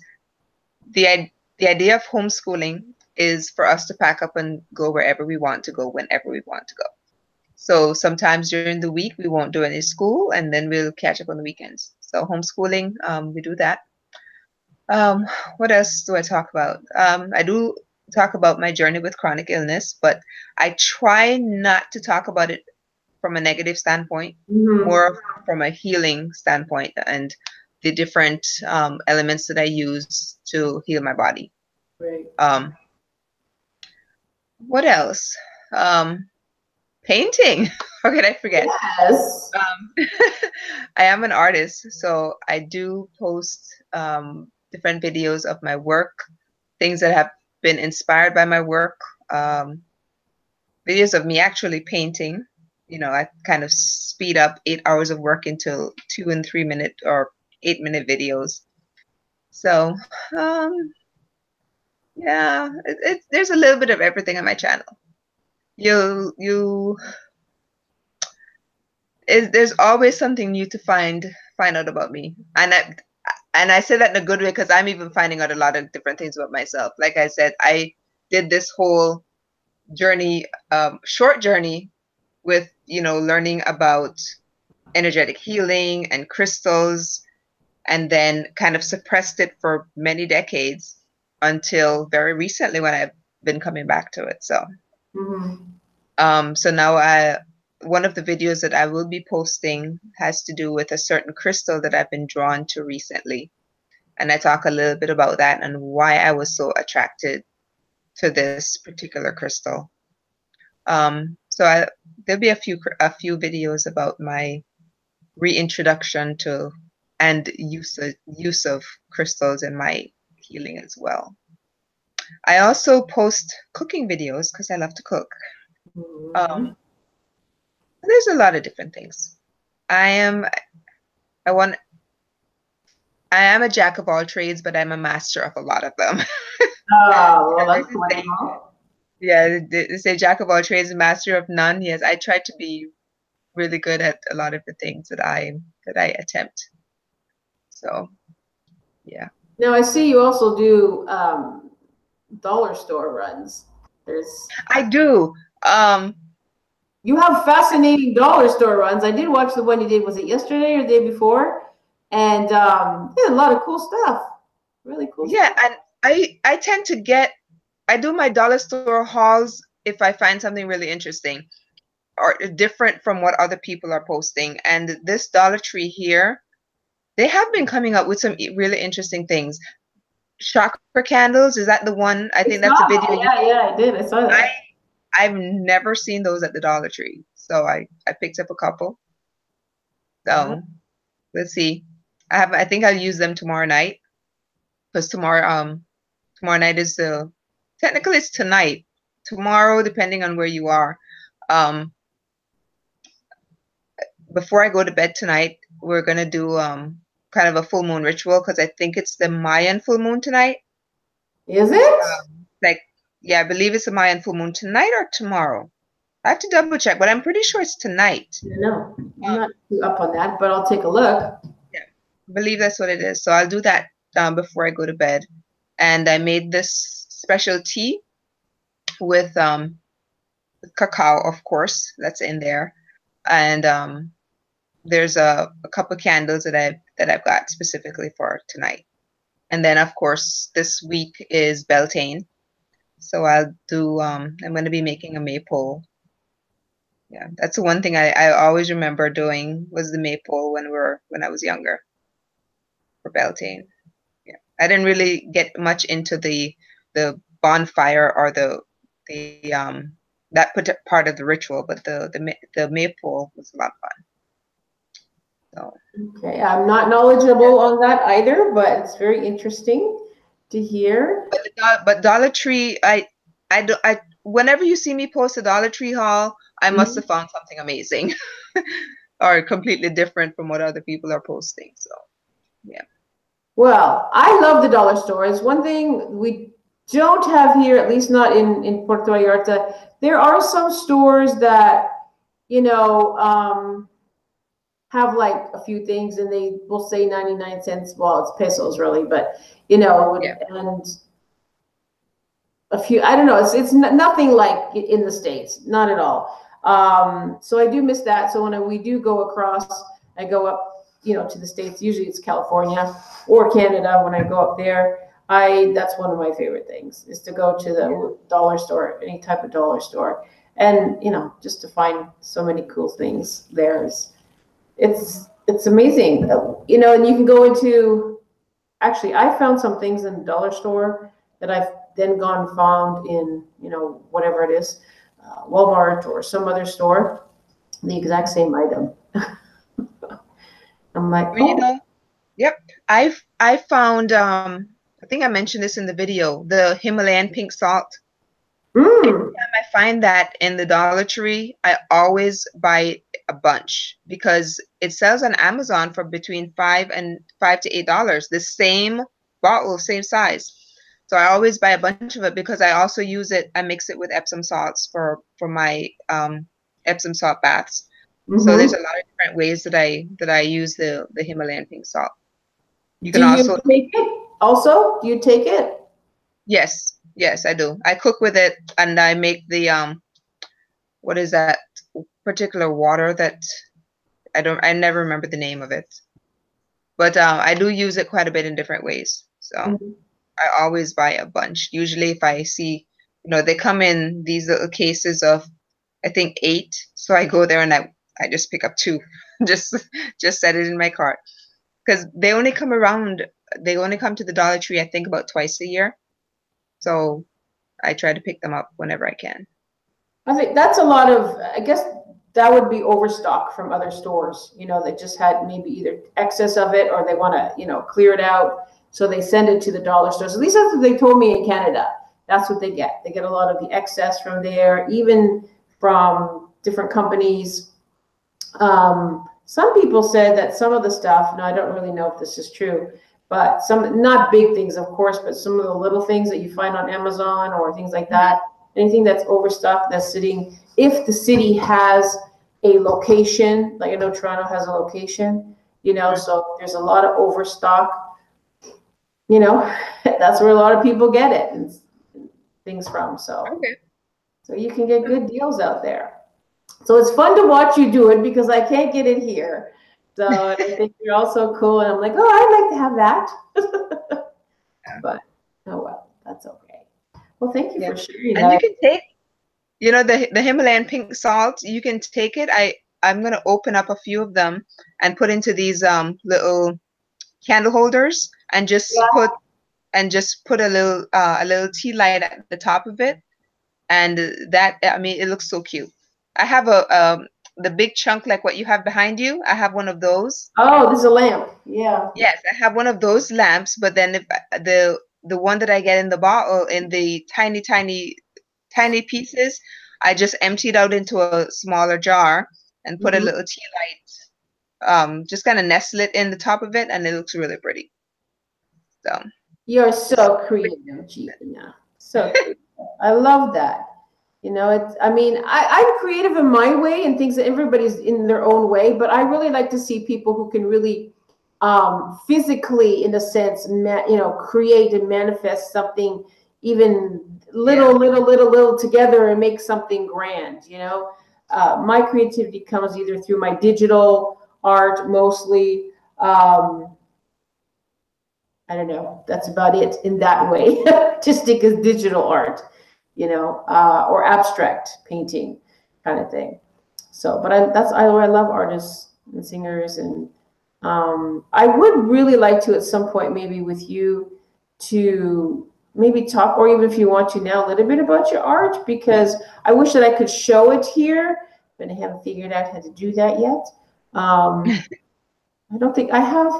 the the idea of homeschooling is for us to pack up and go wherever we want to go, whenever we want to go. So sometimes during the week we won't do any school, and then we'll catch up on the weekends. So homeschooling, we do that. Um, what else do I talk about? I do talk about my journey with chronic illness, but I try not to talk about it from a negative standpoint, more from a healing standpoint, and the different elements that I use to heal my body. Right. What else? Painting. How could I forget? Yes. I am an artist, so I do post different videos of my work, things that have been inspired by my work, videos of me actually painting. I kind of speed up 8 hours of work into 2 and 3 minute or 8 minute videos. So, yeah, there's a little bit of everything on my channel. You there's always something new to find out about me, and I say that in a good way because I'm even finding out a lot of different things about myself. Like I said, I did this whole journey, short journey with learning about energetic healing and crystals, and then kind of suppressed it for many decades until very recently when I've been coming back to it. So so now one of the videos that I will be posting has to do with a certain crystal that I've been drawn to recently. And I talk a little bit about that and why I was so attracted to this particular crystal. So there'll be a few videos about my reintroduction to and use of crystals in my healing as well. I also post cooking videos because I love to cook. There's a lot of different things. I am a jack of all trades, but I'm a master of a lot of them. Oh, well, that's wonderful. Yeah, they say jack of all trades, master of none. Yes, I try to be really good at a lot of the things that I attempt. So, yeah. Now I see you also do dollar store runs. I do. You have fascinating dollar store runs. I did watch the one you did. Was it yesterday or the day before? And a lot of cool stuff. Really cool. Yeah, stuff. and I tend to I do my dollar store hauls if I find something really interesting or different from what other people are posting. And this Dollar Tree here, they have been coming up with some really interesting things. Chakra candles, is that the one? I think that's a video. Yeah, I did. I saw that. I've never seen those at the Dollar Tree, so I picked up a couple. So let's see. I think I'll use them tomorrow night because tomorrow night is technically it's tonight. Tomorrow, depending on where you are. Before I go to bed tonight, we're gonna do kind of a full moon ritual because I think it's the Mayan full moon tonight. Is it? Yeah, I believe it's the Mayan full moon tonight or tomorrow. I have to double check, but I'm pretty sure it's tonight. No, I'm not too up on that, but I'll take a look. Yeah, I believe that's what it is. So I'll do that before I go to bed. And I made this special tea with cacao, of course, that's in there. And there's a couple of candles that I've got specifically for tonight. And then of course this week is Beltane. So I'll do I'm gonna be making a maypole. Yeah, that's the one thing I always remember doing was the maypole when I was younger for Beltane. Yeah. I didn't really get much into the bonfire or the that part of the ritual, but the maypole was a lot of fun. So okay, I'm not knowledgeable on that either, but it's very interesting to hear. But Dollar Tree, I whenever you see me post a Dollar Tree haul, I must have found something amazing or completely different from what other people are posting. So yeah. Well, I love the dollar store. It's one thing we don't have here, at least not in Puerto Vallarta. There are some stores that, you know, have like a few things and they will say 99 cents. Well, it's pesos really, but you know, Yeah. and a few, I don't know, it's nothing like in the States, not at all. So I do miss that. So when we do go across, I go up, you know, to the States, usually it's California or Canada. When I go up there, that's one of my favorite things is to go to the dollar store, any type of dollar store. And, you know, just to find so many cool things there it's amazing, you know, and you can go into, actually, I found some things in the dollar store that I've then gone and found in, you know, whatever it is, Walmart or some other store, the exact same item. I'm like, Well, you know, yep. I found I think I mentioned this in the video, the Himalayan pink salt. Every time I find that in the Dollar Tree, I always buy a bunch because it sells on Amazon for between $5 to $8. The same bottle, same size. So I always buy a bunch of it because I also use it. I mix it with Epsom salts for my Epsom salt baths. So there's a lot of different ways that I use the Himalayan pink salt. You can also take it? Also, do you take it? Yes, yes, I do. I cook with it and I make the what is that particular water that I never remember the name of it. But I do use it quite a bit in different ways. So I always buy a bunch. Usually if I see, you know, they come in these little cases of I think 8. So I go there and I just pick up 2. just set it in my cart. Because they only come to the Dollar Tree I think about twice a year. So I try to pick them up whenever I can. I think that's a lot of, I guess that would be overstock from other stores, you know, that just had maybe either excess of it or they want to, you know, clear it out. So they send it to the dollar stores. At least that's what they told me in Canada. That's what they get. They get a lot of the excess from there, even from different companies. Some people said that some of the stuff, now I don't really know if this is true, but some, not big things, of course, but some of the little things that you find on Amazon or things like that, anything that's overstocked, that's sitting, if the city has a location, like I know Toronto has a location, you know, so there's a lot of overstock, you know, that's where a lot of people get it and things from. So, so you can get good deals out there. So it's fun to watch you do it because I can't get it here. So I think you're also cool. And I'm like, oh, I'd like to have that. But oh well, that's okay. Well, thank you for sharing and that. you can take, you know, the Himalayan pink salt, you can take it. I'm gonna open up a few of them and put into these little candle holders and just put a little tea light at the top of it. And that, I mean, it looks so cute. I have the big chunk like what you have behind you. I have one of those. Oh, this is a lamp. Yeah. Yes, I have one of those lamps, but then if the one that I get in the bottle in the tiny pieces, I just empty it out into a smaller jar and put a little tea light, just kind of nestle it in the top of it, and it looks really pretty. So you're so creative, Gina. So creative. I love that. You know, I mean, I'm creative in my way and things that everybody's in their own way, but I really like to see people who can really physically, in a sense, create and manifest something even little together and make something grand, you know. My creativity comes either through my digital art mostly. I don't know. That's about it in that way. Artistic as digital art, you know, or abstract painting kind of thing. So, but I love artists and singers, and I would really like to at some point maybe with you to maybe talk, or even if you want to now, a little bit about your art, because I wish that I could show it here, but I haven't figured out how to do that yet. I don't think I have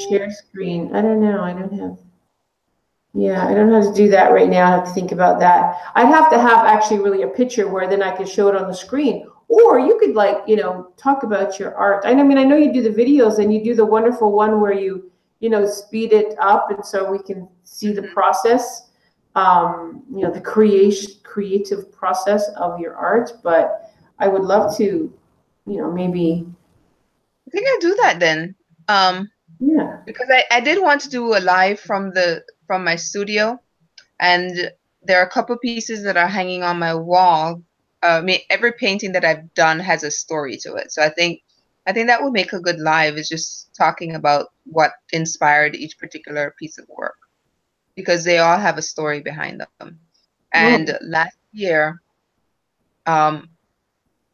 share screen. I don't know. I don't have. Yeah, I don't know how to do that right now. I have to think about that. I'd have to have actually really a picture where then I could show it on the screen. Or you could like, you know, talk about your art. I mean, I know you do the videos and you do the wonderful one where you know, speed it up and so we can see the process, you know, the creative process of your art. But I would love to, you know, maybe. I think I'll do that then. Yeah. Because I did want to do a live from my studio, and there are a couple pieces that are hanging on my wall. I mean, every painting that I've done has a story to it. So I think that would make a good live, is just talking about what inspired each particular piece of work, because they all have a story behind them. And last year,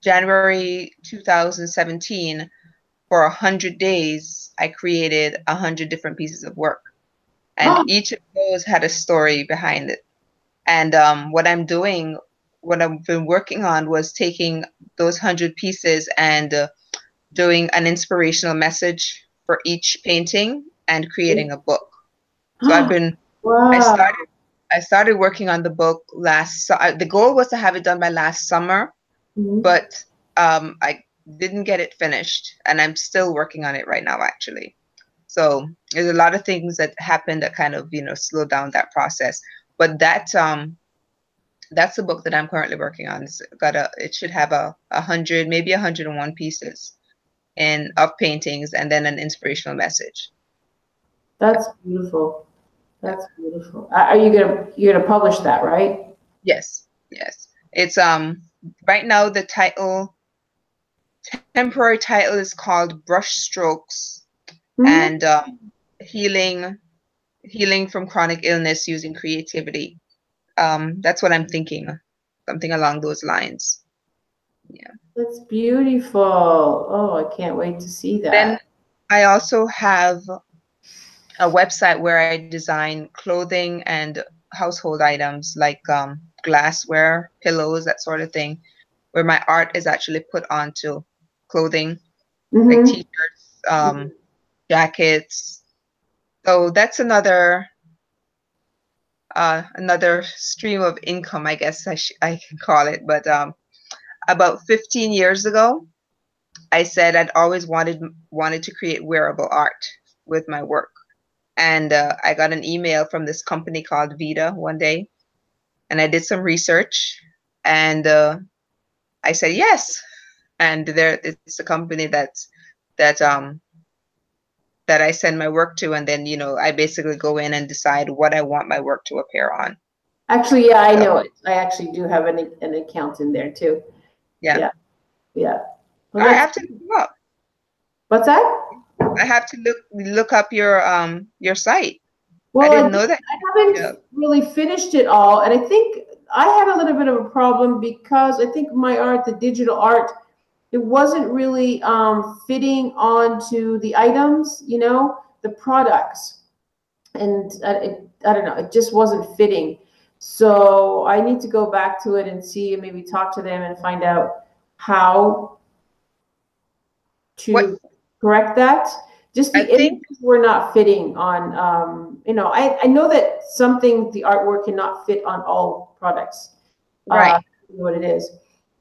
January 2017, for 100 days, I created 100 different pieces of work, and each of those had a story behind it. And what I've been working on was taking those 100 pieces and doing an inspirational message for each painting and creating a book. So I've been, I started working on the book the goal was to have it done by last summer, but I didn't get it finished, and I'm still working on it right now, actually. So there's a lot of things that happened that kind of, you know, slowed down that process. But that's the book that I'm currently working on. It should have 100, maybe 101 pieces of paintings, and then an inspirational message. That's beautiful. That's beautiful. Are you're gonna publish that, right? Yes. It's right now the temporary title is called Brush Strokes, and healing from chronic illness using creativity. That's what I'm thinking, something along those lines. Yeah. That's beautiful. Oh, I can't wait to see that. Then I also have a website where I design clothing and household items like glassware, pillows, that sort of thing, where my art is actually put onto clothing, like t-shirts, jackets. So that's another stream of income, I guess I can call it. But about 15 years ago, I said I'd always wanted to create wearable art with my work. And I got an email from this company called Vita one day, and I did some research, and I said yes. And it's a company that I send my work to, and then, you know, I basically go in and decide what I want my work to appear on. Actually, yeah, I know it. I actually do have an account in there too. Yeah. Well, I have to look up. What's that? I have to look up your site. Well, I didn't know that. I haven't really finished it all, and I think I had a little bit of a problem because I think my art, the digital art, it wasn't really fitting onto the items, you know, the products, and I don't know, it just wasn't fitting. So I need to go back to it and see, and maybe talk to them and find out how to correct that. Just the images were not fitting on, you know, I know that the artwork cannot fit on all products. Right. What it is.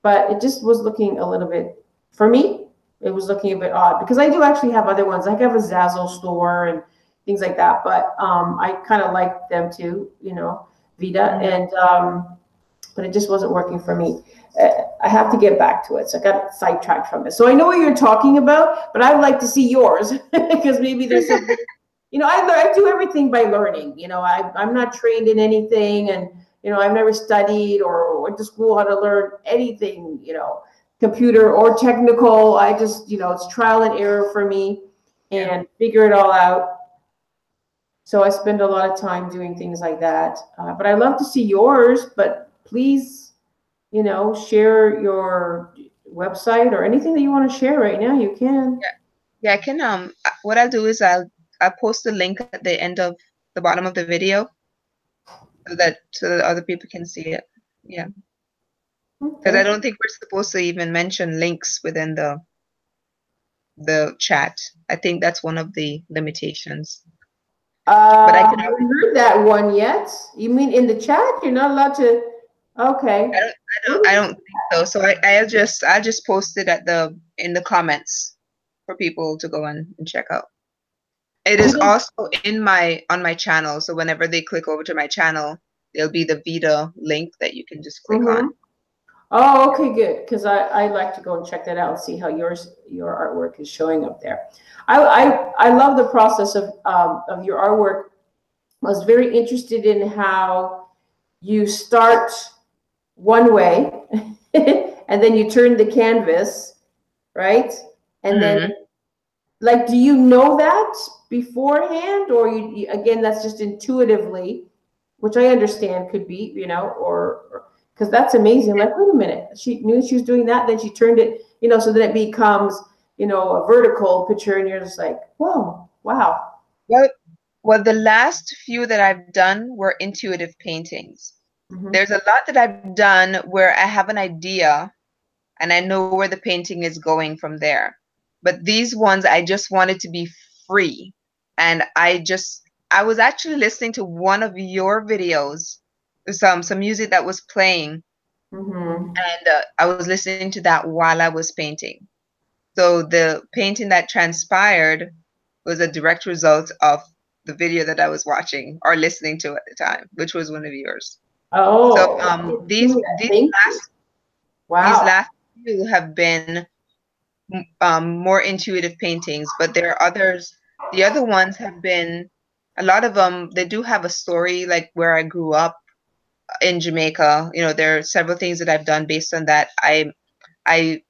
But it just was looking a little bit, for me, it was looking a bit odd, because I do actually have other ones. Like I have a Dazzle store and things like that, but I kind of like them too, you know, Vita. And but it just wasn't working for me. I have to get back to it. So I got sidetracked from it. So I know what you're talking about, but I would like to see yours because maybe there's something, I do everything by learning. I'm not trained in anything, and, I've never studied or went to school how to learn anything, computer or technical. I just, it's trial and error for me and figure it all out. So I spend a lot of time doing things like that. But I love to see yours, but please, share your website or anything that you want to share right now. You can. Yeah, I can. What I'll do is I'll post the link at the end of the bottom of the video so that other people can see it. Yeah. Because I don't think we're supposed to even mention links within the chat. I think that's one of the limitations. But I haven't heard that one yet. You mean in the chat? You're not allowed to. Okay. I don't think so. So I'll just post it in the comments for people to go and check out. It is also on my channel. So whenever they click over to my channel, there'll be the Vita link that you can just click on. Oh, okay, good. Because I like to go and check that out and see how your artwork is showing up there. I love the process of your artwork. I was very interested in how you start one way and then you turn the canvas, right? And then, like, do you know that beforehand, or you again, that's just intuitively, which I understand could be, or because that's amazing. Like, wait a minute, she knew she was doing that, then she turned it, so that it becomes, a vertical picture, and you're just like, whoa, wow. Well, the last few that I've done were intuitive paintings. There's a lot that I've done where I have an idea and I know where the painting is going from there. But these ones, I just wanted to be free. And I was actually listening to one of your videos, some music that was playing. And I was listening to that while I was painting. So the painting that transpired was a direct result of the video that I was watching or listening to at the time, which was one of yours. Oh. So these last few have been more intuitive paintings, but there are others. The other ones have been, a lot of them, they do have a story, like where I grew up in Jamaica. There are several things that I've done based on that. I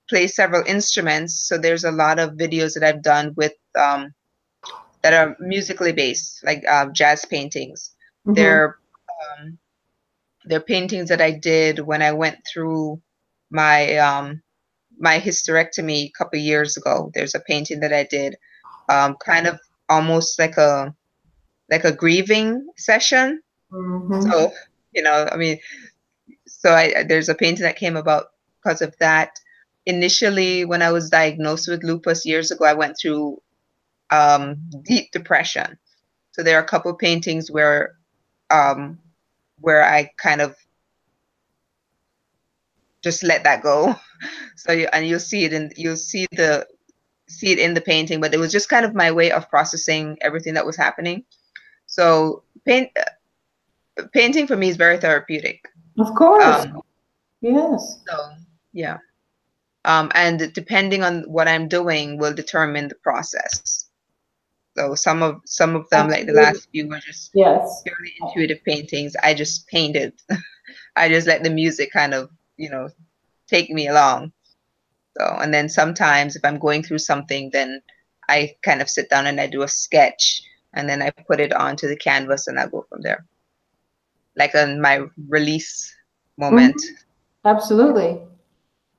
play several instruments, so there's a lot of videos that I've done with that are musically based, like jazz paintings. They're paintings that I did when I went through my my hysterectomy a couple of years ago. There's a painting that I did, kind of almost like a grieving session. So there's a painting that came about because of that. Initially, when I was diagnosed with lupus years ago, I went through deep depression. So there are a couple paintings where I kind of just let that go. So you'll see it in the painting, but it was just kind of my way of processing everything that was happening. So painting for me is very therapeutic. Of course. Yes. So yeah. And depending on what I'm doing will determine the process. So some of them, like the last few, were just purely intuitive paintings. I just painted. I just let the music kind of, take me along. So, and then sometimes if I'm going through something, then I kind of sit down and I do a sketch, and then I put it onto the canvas and I go from there. Like on my release moment. Absolutely.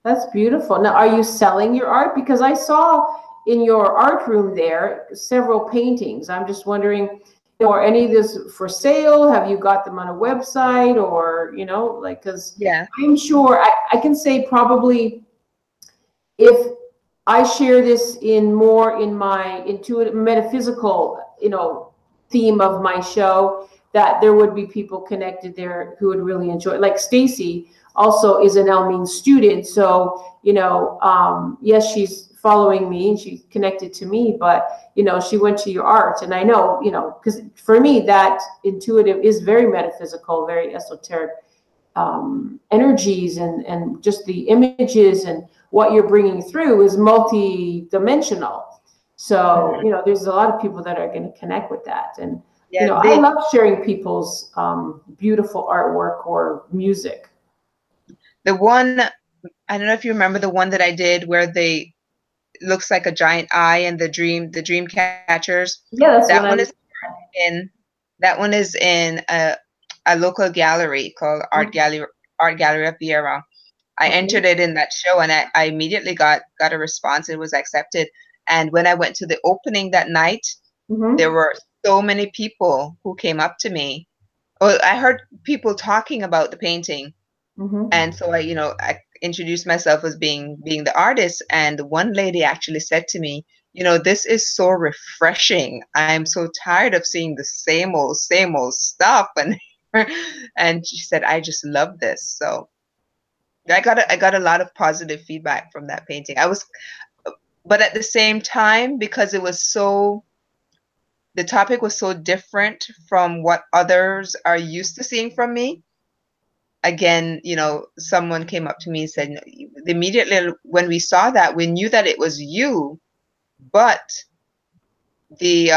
That's beautiful. Now, are you selling your art? Because I saw in your art room there several paintings. I'm just wondering, are any of this for sale? Have you got them on a website, or, because I'm sure I can say probably if I share this in my intuitive metaphysical, theme of my show, that there would be people connected there who would really enjoy it. Like Stacy also is an Elmine student. So, yes, she's following me and she's connected to me, but, she went to your art. And I know, because for me, that intuitive is very metaphysical, very esoteric. energies and just the images and what you're bringing through is multi-dimensional. So, you know, there's a lot of people that are going to connect with that. And, you know, I love sharing people's beautiful artwork or music. The one, I don't know if you remember the one that I did where they looks like a giant eye and the dream catchers. Yeah, that's that one is in that one is in a local gallery called Art Gallery of Vieira. I entered it in that show, and I immediately got a response. It was accepted. And when I went to the opening that night, there were so many people who came up to me. Well, I heard people talking about the painting, and so I introduced myself as being the artist. And one lady actually said to me, this is so refreshing. I'm so tired of seeing the same old stuff. And she said, I just love this. So I got a lot of positive feedback from that painting. But at the same time, because the topic was so different from what others are used to seeing from me. Again, someone came up to me and said, immediately when we saw that, we knew that it was you, but the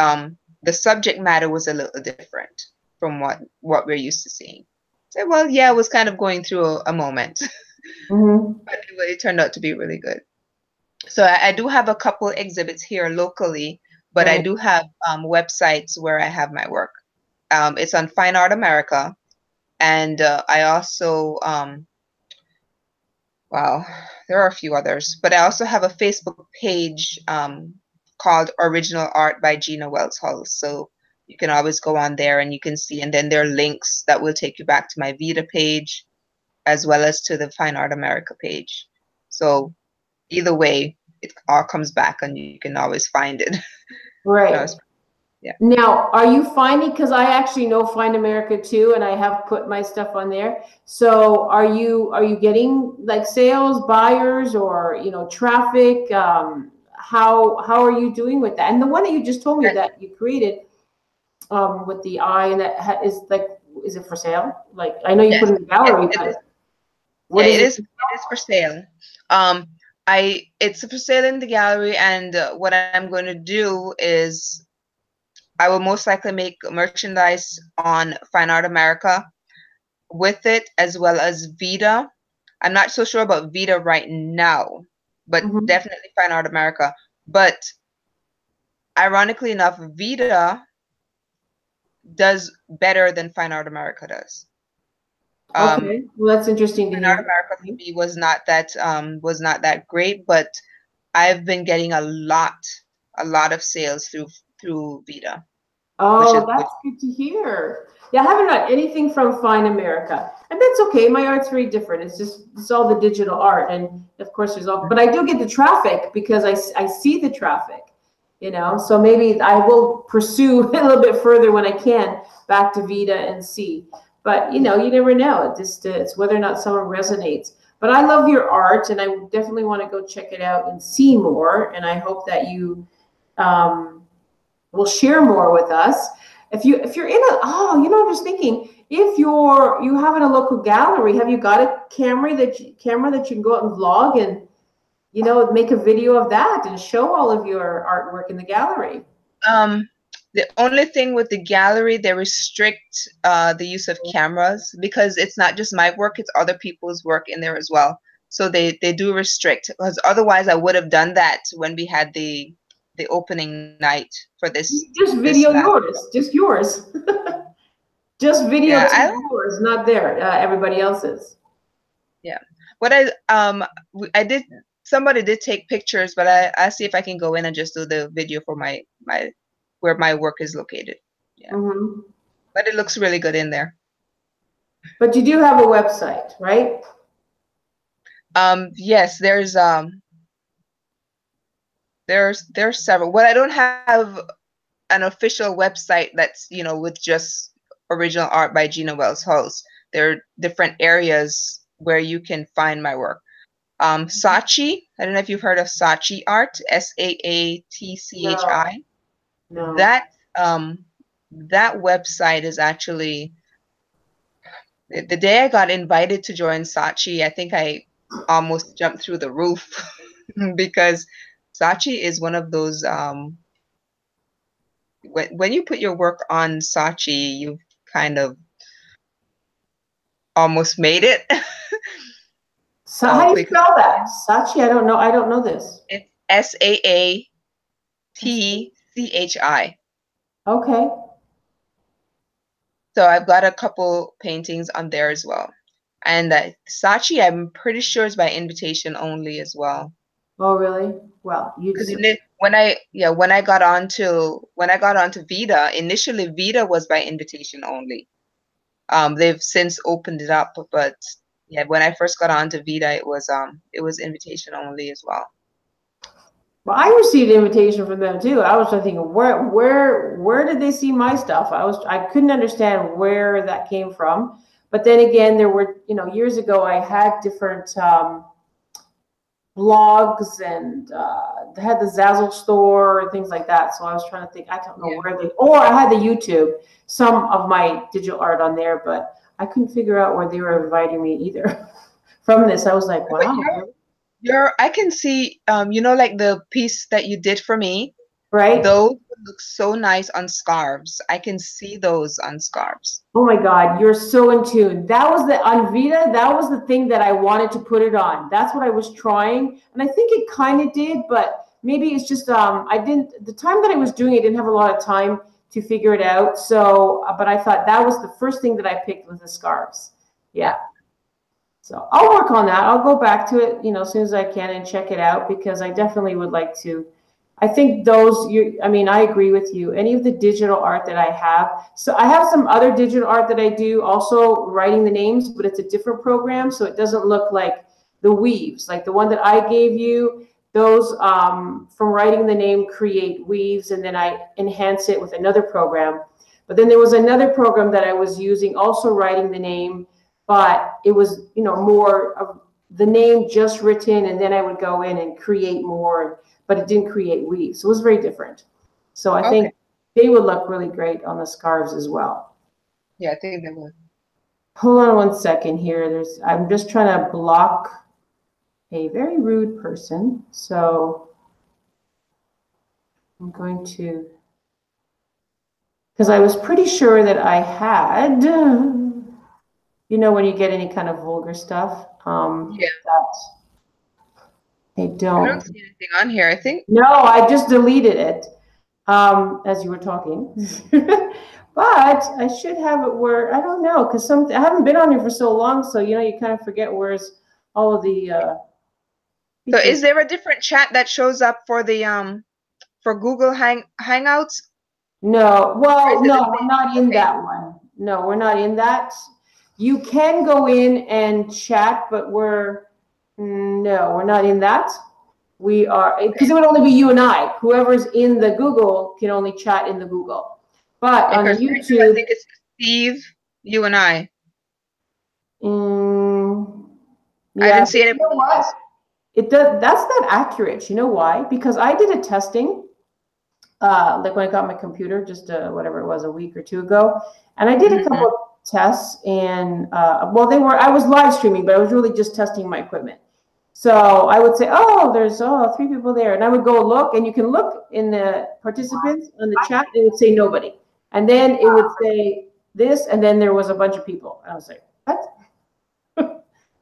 subject matter was a little different from what we're used to seeing. So, well, yeah, I was kind of going through a moment, but it turned out to be really good. So I do have a couple exhibits here locally, but I do have websites where I have my work. It's on Fine Art America. And I also, wow, there are a few others, but I also have a Facebook page called Original Art by Gina Wells Hulse. So you can always go on there and you can see, and then there are links that will take you back to my Vita page, as well as to the Fine Art America page. So either way, it all comes back and you can always find it. Right. Yeah. Now, are you finding, because I actually know Find America too, and I have put my stuff on there. So are you getting like sales, buyers, or traffic? How are you doing with that? And the one that you just told me that you created with the eye and that is it for sale? Like, I know you put it in the gallery, but what is it? It is for sale. It's for sale in the gallery, and what I'm going to do is I will most likely make merchandise on Fine Art America with it, as well as Vita. I'm not so sure about Vita right now, but definitely Fine Art America. But ironically enough, Vita does better than Fine Art America does. Okay, well, that's interesting to hear. Fine Art America was not that great, but I've been getting a lot of sales through Vita. Oh, that's good to hear. Yeah, I haven't got anything from Fine America, and that's okay. My art's very different. It's all the digital art, and of course there's all. But I do get the traffic because I see the traffic, So maybe I will pursue a little bit further when I can back to Vita and see. But you never know. It's whether or not someone resonates. But I love your art, and I definitely want to go check it out and see more. And I hope that you will share more with us. If you're in I'm just thinking, if you have in a local gallery, have you got a camera that you can go out and vlog and make a video of that and show all of your artwork in the gallery? The only thing with the gallery, they restrict the use of cameras because it's not just my work, it's other people's work in there as well. So they do restrict, because otherwise I would have done that when we had the opening night for this. Just video yours, just yours. Just video yours, not there. Everybody else's. Yeah. What I did. Somebody did take pictures, but I see if I can go in and just do the video for my where my work is located. Yeah. But it looks really good in there. But you do have a website, right? Yes, there's several. Well, I don't have an official website that's, with just Original Art by Gina Wells Hulse. There are different areas where you can find my work. Saatchi, I don't know if you've heard of Saatchi Art, SAATCHI. No. That website is actually, The day I got invited to join Saatchi, I think I almost jumped through the roof because Saatchi is one of those when you put your work on Saatchi, you've kind of almost made it. So how do you spell that? Saatchi? I don't know. I don't know this. It's Saatchi. Okay. So I've got a couple paintings on there as well. And Saatchi, I'm pretty sure is by invitation only as well. Oh, really? Well, Because when I got onto Vita, initially Vita was by invitation only. They've since opened it up, but yeah, when I first got onto Vita, it was invitation only as well. Well, I received an invitation from them too. I was thinking, where did they see my stuff? I couldn't understand where that came from. But then again, there were, years ago, I had different blogs and had the Dazzle store and things like that. So I was trying to think, I don't know where or I had the YouTube, some of my digital art on there, but I couldn't figure out where they were inviting me either. From this, I was like, wow. I can see, like the piece that you did for me, right? Those look so nice on scarves. I can see those on scarves. Oh my God, you're so in tune. That was on Vita, that was the thing that I wanted to put it on. That's what I was trying. And I think it kind of did, but maybe it's just, the time that I was doing it, I didn't have a lot of time to figure it out. So, but I thought that was the first thing that I picked was the scarves. Yeah. So I'll work on that. I'll go back to it, as soon as I can and check it out because I definitely would like to. I think I agree with you. Any of the digital art that I have. So I have some other digital art that I do also writing the names, but it's a different program. So it doesn't look like the weaves, like the one that I gave you. Those from writing the name create weaves and then I enhance it with another program. But then there was another program that I was using also writing the name, but it was, more of the name just written and then I would go in and create more, but it didn't create weaves. So it was very different. So I think they would look really great on the scarves as well. Yeah, I think they would. Hold on one second here. I'm just trying to block a very rude person. So I'm going to, because I was pretty sure that I had, when you get any kind of vulgar stuff, I don't see anything on here, I think. No, I just deleted it as you were talking. But I should have it where, I don't know, because I haven't been on here for so long, so, you kind of forget where's all of the... So is there a different chat that shows up for the for Google Hangouts? No, well, no, we're not in that one. No, we're not in that. You can go in and chat, but we're not in that. We are, because it would only be you and I. Whoever's in the Google can only chat in the Google. But on YouTube, I think it's Steve, you and I. Yeah, I didn't see it. It does. That's not accurate. You know why? Because I did a testing, like when I got my computer, just whatever it was, a week or two ago, and I did a couple of tests, and I was live streaming, but I was really just testing my equipment. So I would say, oh, there's 3 people there. And I would go look, and you can look in the participants on the chat, it would say nobody. And then it would say this, and then there was a bunch of people. And I was like, what?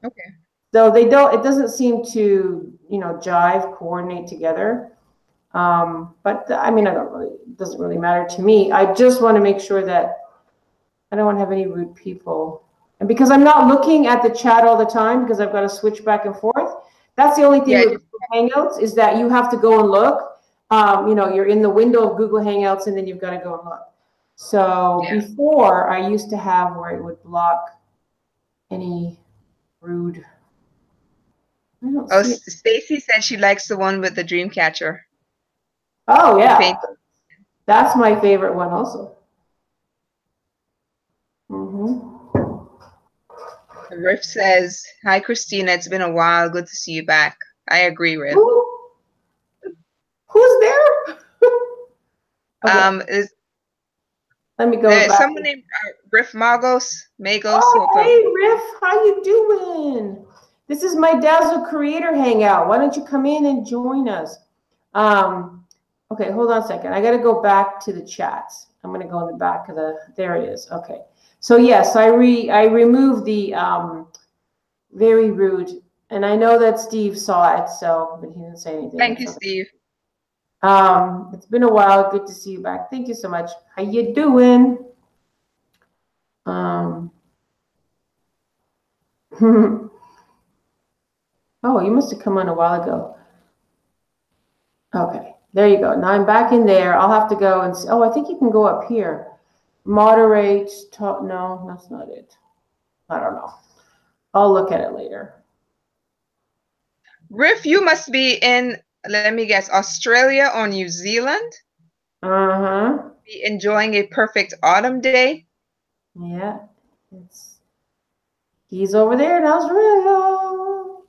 Okay. So it doesn't seem to, jive, coordinate together. But it doesn't really matter to me. I just want to make sure that I don't want to have any rude people. And because I'm not looking at the chat all the time, because I've got to switch back and forth, that's the only thing with Hangouts is that you have to go and look. You're in the window of Google Hangouts and then you've got to go and look. So before I used to have where it would block any rude. Stacy said she likes the one with the dream catcher. Oh, yeah. That's my favorite one also. Riff says, hi, Christina. It's been a while. Good to see you back. I agree, Riff. Who's there? Let me go There's back. someone named Riff Magos. Oh, hey, Riff, how you doing? This is my Dazzle Creator Hangout. Why don't you come in and join us? Okay, hold on a second. I got to go back to the chats. I'm going to go in the back of the, there it is. Okay. So yes, I removed the very rude, and I know that Steve saw it, so, but he didn't say anything. Thank you, Steve. It's been a while. Good to see you back. Thank you so much. How you doing? Oh, you must have come on a while ago. Okay, there you go. Now I'm back in there. I'll have to go and see. Oh, I think you can go up here. Moderate, talk. No, that's not it. I don't know. I'll look at it later. Riff, you must be in, let me guess, Australia or New Zealand? Uh-huh. Be enjoying a perfect autumn day? Yeah. He's over there in Australia.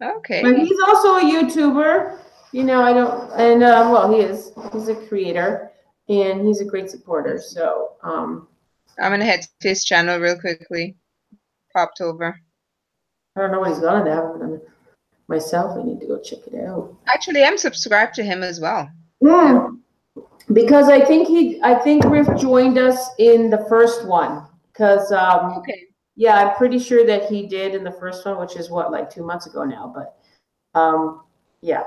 Okay. But he's also a YouTuber. You know, I don't, and well, he is. He's a creator, and he's a great supporter. So, I'm gonna head to his channel real quickly. Popped over. I don't know what he's gonna do. Myself, I need to go check it out. Actually, I'm subscribed to him as well. Yeah. Because I think Riff joined us in the first one. Because Okay. yeah, I'm pretty sure that he did in the first one, which is what, like 2 months ago now. But yeah.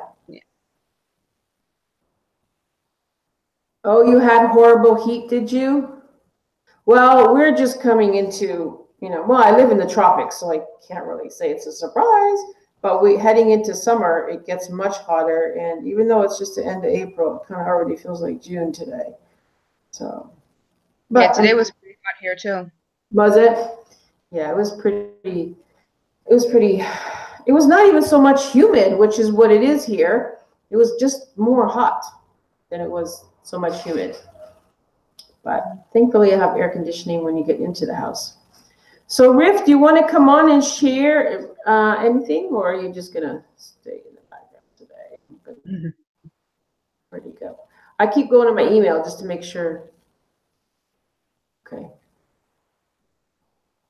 Oh, you had horrible heat, did you? Well, we're just coming into, well, I live in the tropics, so I can't really say it's a surprise. But we heading into summer, it gets much hotter, and even though it's just the end of April, it kind of already feels like June today. So, but yeah, today was pretty hot here too. Was it? Yeah, it was pretty. It was pretty. It was not even so much humid, which is what it is here. It was just more hot than it was so much humid. But thankfully, I have air conditioning when you get into the house. So, Riff, do you want to come on and share anything, or are you just gonna stay in the background today? Where'd you go? I keep going to my email just to make sure. Okay.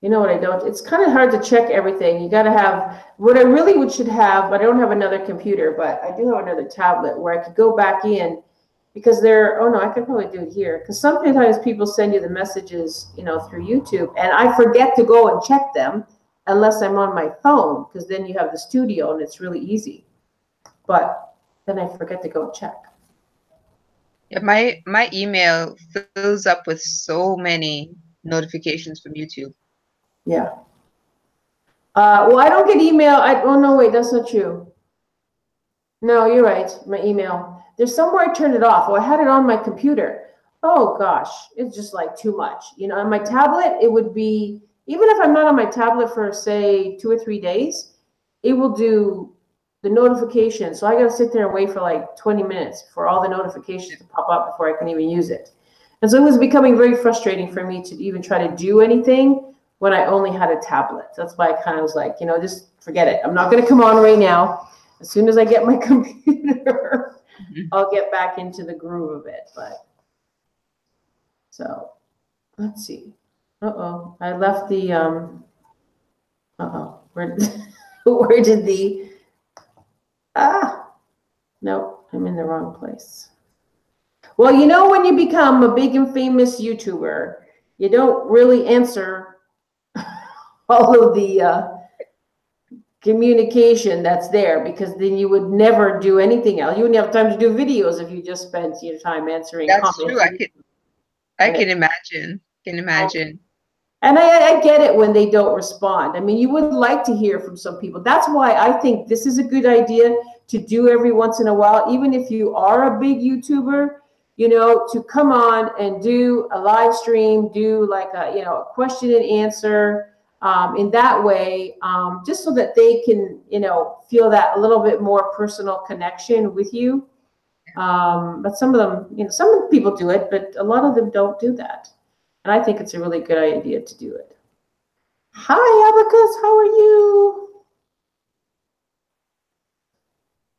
You know what I don't? It's kind of hard to check everything. You got to have what I really should have, but I don't have another computer, but I do have another tablet where I could go back in because oh no, I could probably do it here. Because sometimes people send you the messages, through YouTube, and I forget to go and check them unless I'm on my phone, because then you have the studio and it's really easy. But then I forget to go and check. Yeah, my email fills up with so many notifications from YouTube. Yeah. Well, I don't get email. Oh no, wait, that's not true. No, you're right. My email. There's somewhere I turned it off. Oh, I had it on my computer. Oh gosh, it's just like too much. On my tablet, it would be, even if I'm not on my tablet for say 2 or 3 days, it will do the notification. So I got to sit there and wait for like 20 minutes for all the notifications to pop up before I can even use it. And so it was becoming very frustrating for me to even try to do anything when I only had a tablet. That's why I kind of was like, just forget it. I'm not going to come on right now. As soon as I get my computer, I'll get back into the groove of it. But so let's see. I left the where where did the no, I'm in the wrong place. Well, when you become a big and famous YouTuber, you don't really answer all of the communication that's there, because then you would never do anything else. You wouldn't have time to do videos if you just spent your time answering That's comments. True. I can imagine. And I get it when they don't respond. I mean, you would like to hear from some people. That's why I think this is a good idea to do every once in a while, even if you are a big YouTuber, to come on and do a live stream, do like a question and answer. In that way, just so that they can, feel that a little bit more personal connection with you. But some of them, some people do it, but a lot of them don't do that. And I think it's a really good idea to do it. Hi, Abacus, how are you?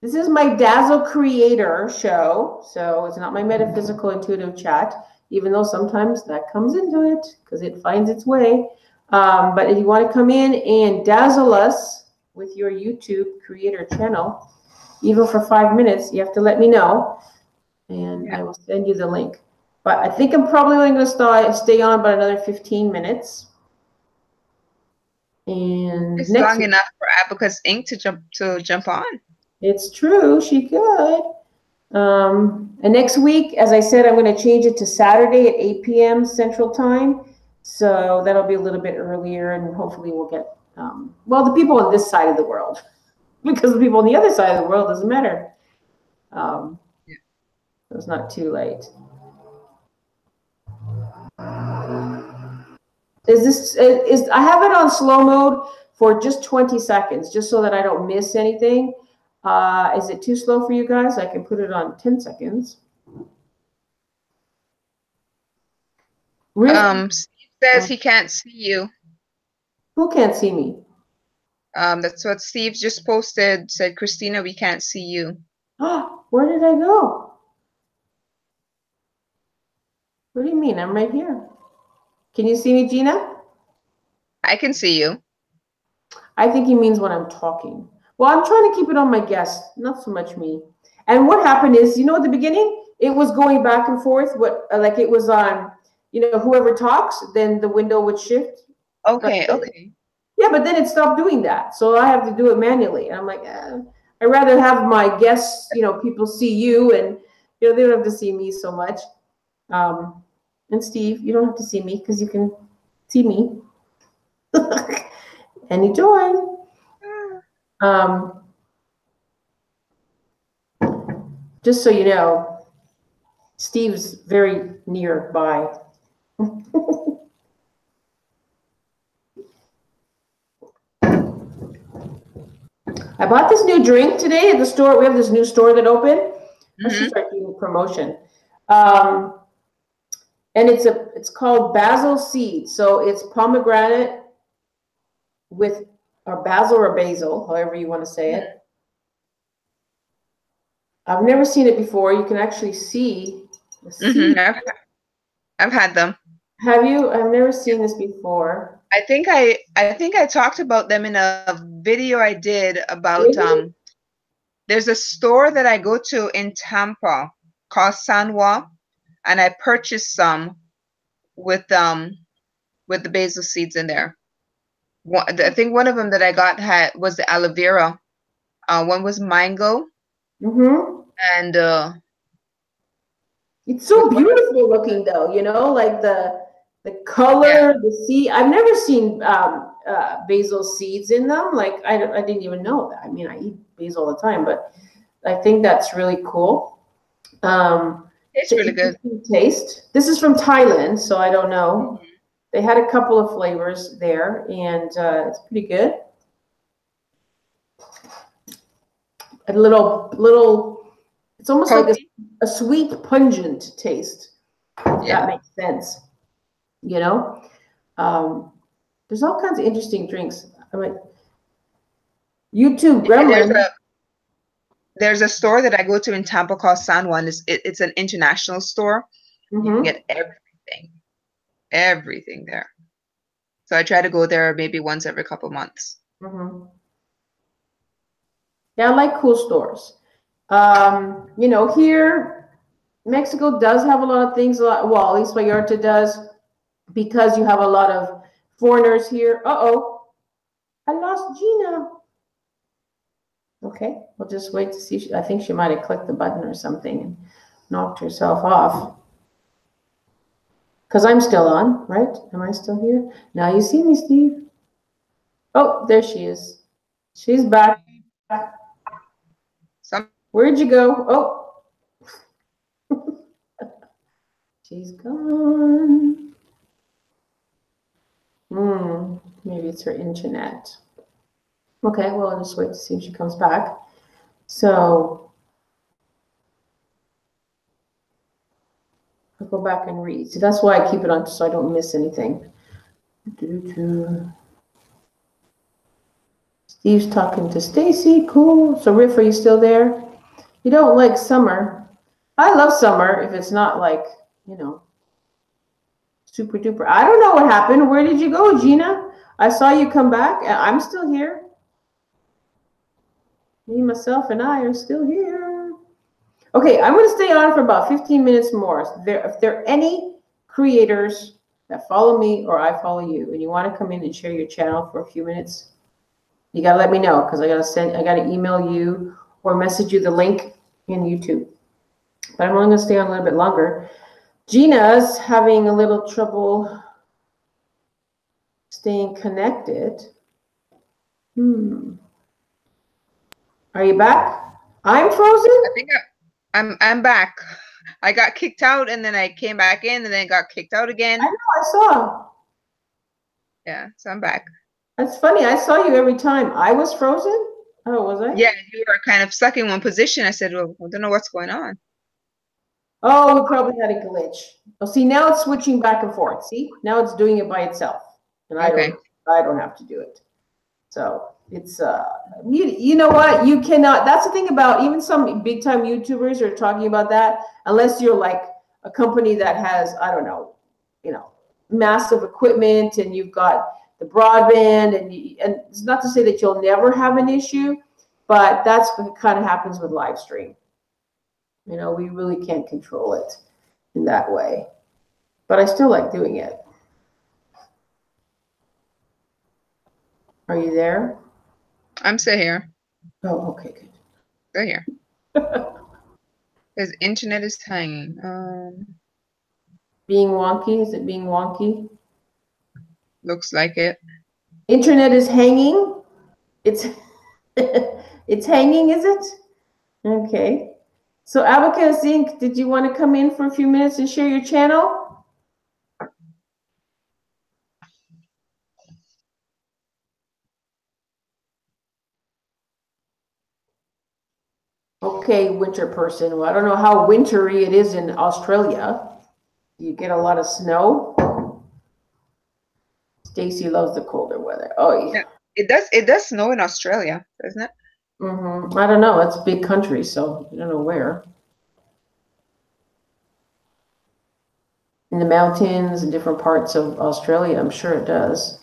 This is my Dazzle Creator show. So it's not my metaphysical intuitive chat. even though sometimes that comes into it because it finds its way. But if you want to come in and dazzle us with your YouTube creator channel, even for 5 minutes, you have to let me know, and I will send you the link. But I think I'm probably only going to stay on about another 15 minutes. And it's long enough for Abacus Inc. to jump on. It's true, she could. And next week, as I said, I'm going to change it to Saturday at 8 p.m. Central Time. So that'll be a little bit earlier, and hopefully we'll get, well, the people on this side of the world, because the people on the other side of the world doesn't matter. So it's not too late. I have it on slow mode for just 20 seconds, just so that I don't miss anything. Is it too slow for you guys? I can put it on 10 seconds. Steve says he can't see you. Who can't see me? That's what Steve just posted. Said, Christina, we can't see you. Where did I go? What do you mean? I'm right here. Can you see me, Gina? I can see you. I think he means when I'm talking. Well, I'm trying to keep it on my guest, not so much me. And what happened is, at the beginning, it was going back and forth. Like it was on, whoever talks, then the window would shift. Okay, okay. Yeah, but then it stopped doing that. So I have to do it manually. And I'm like, I'd rather have my guests, people see you, and they don't have to see me so much. And Steve, you don't have to see me because you can see me. And you join. Just so you know, Steve's very nearby. I bought this new drink today at the store. We have this new store that opened. I should start doing a promotion. And it's called Basil Seed. So it's pomegranate with basil or basil, however you want to say it. I've never seen it before. You can actually see the seed. I've had them. Have you? I've never seen this before. I think I talked about them in a video I did about there's a store that I go to in Tampa called San Juan, and I purchased some with the basil seeds in there. I think one of them that I got was the aloe vera. One was mango. And it's so beautiful looking, though. Like the color, the seed. I've never seen basil seeds in them. Like I didn't even know that. I mean, I eat basil all the time, but I think that's really cool. It's really good taste. This is from Thailand, so I don't know. They had a couple of flavors there, and it's pretty good. A little, it's almost like a sweet, pungent taste. That makes sense. There's all kinds of interesting drinks. I mean, YouTube Gremlin. There's a store that I go to in Tampa called San Juan. It's an international store. You can get everything there. So I try to go there maybe once every couple months. Yeah, I like cool stores. Here, Mexico does have a lot of things. Well, at least Vallarta does, because you have a lot of foreigners here. I lost Gina. Okay, we'll just wait to see. I think she might have clicked the button or something and knocked herself off. Because I'm still on, right? Am I still here? Now you see me, Steve. Oh, there she is. She's back. Where'd you go? Oh. She's gone. Maybe it's her internet. Okay, well, I'll just wait to see if she comes back. So I'll go back and read. So that's why I keep it on, so I don't miss anything. Steve's talking to Stacy. Cool. So Riff, are you still there? You don't like summer. I love summer if it's not like, Super duper. I don't know what happened. Where did you go, Gina? I saw you come back. I'm still here. Me, myself, and I are still here. Okay, I'm going to stay on for about 15 minutes more. If there are any creators that follow me or I follow you, and you want to come in and share your channel for a few minutes, you got to let me know, because I got to email you or message you the link in YouTube. But I'm only going to stay on a little bit longer. Gina's having a little trouble staying connected. Are you back? I'm frozen? I think I'm back. I got kicked out and then I came back in and then got kicked out again. I know, I saw. Yeah, so I'm back. That's funny. I saw you every time. I was frozen? Oh, was I? Yeah, you were kind of stuck in one position. I said, well, I don't know what's going on. Oh, we probably had a glitch. Oh, see, now it's switching back and forth. See, now it's doing it by itself, and I don't have to do it. So it's you know what, you cannot. That's the thing about even some big time YouTubers are talking about that. Unless you're like a company that has, I don't know, massive equipment and you've got the broadband and it's not to say that you'll never have an issue, but that's what kind of happens with live stream. We really can't control it in that way, but I still like doing it. Are you there? I'm still here. Oh, okay, good. Still here. His internet is hanging. Being wonky? Is it being wonky? Looks like it. Internet is hanging? It's it's hanging, is it? Okay. So Abacus Inc., did you want to come in for a few minutes and share your channel? Okay, winter person. Well, I don't know how wintry it is in Australia. Do you get a lot of snow? Stacy loves the colder weather. Oh, yeah. It does snow in Australia, doesn't it? I don't know. It's a big country, so I don't know where. In the mountains and different parts of Australia, I'm sure it does.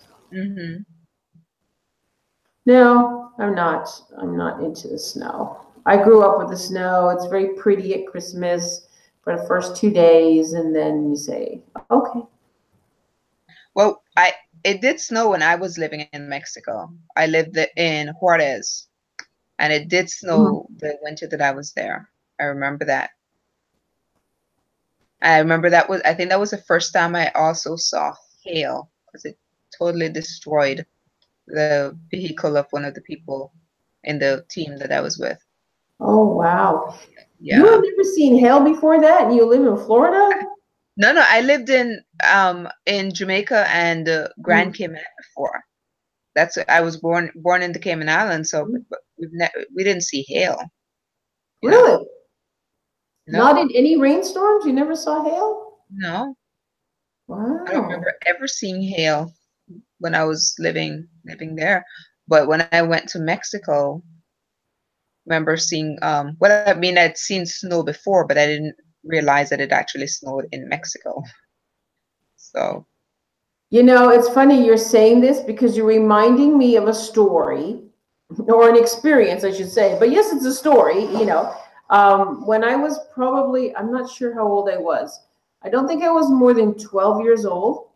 No, I'm not. I'm not into the snow. I grew up with the snow. It's very pretty at Christmas for the first 2 days, and then you say, okay. Well, it did snow when I was living in Mexico. I lived in Juarez, and it did snow the winter that I was there. I remember that. I think that was the first time I also saw hail, because it totally destroyed the vehicle of one of the people in the team that I was with. Oh, wow. Yeah. You have never seen hail before that, and you live in Florida? No, I lived in Jamaica and Grand Cayman before. I was born in the Cayman Islands, so we didn't see hail. Really? No. Not in any rainstorms? You never saw hail? No. Wow. I don't remember ever seeing hail when I was living there. But when I went to Mexico, remember seeing I'd seen snow before, but I didn't realize that it actually snowed in Mexico. So it's funny you're saying this, because you're reminding me of a story, or an experience, I should say. But yes, it's a story, when I was probably, I'm not sure how old I was. I don't think I was more than 12 years old,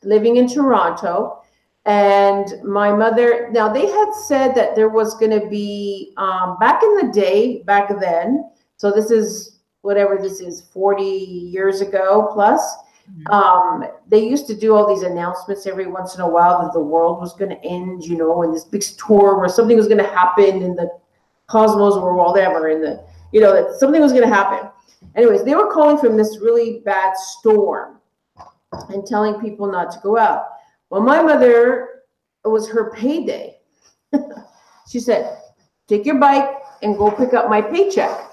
living in Toronto. And my mother, now they had said that there was going to be, back in the day, back then, so this is whatever this is, 40 years ago plus, they used to do all these announcements every once in a while that the world was going to end, and this big storm or something was going to happen in the cosmos or whatever, that something was going to happen. Anyways, they were calling from this really bad storm and telling people not to go out. Well, my mother, it was her payday. She said, take your bike and go pick up my paycheck.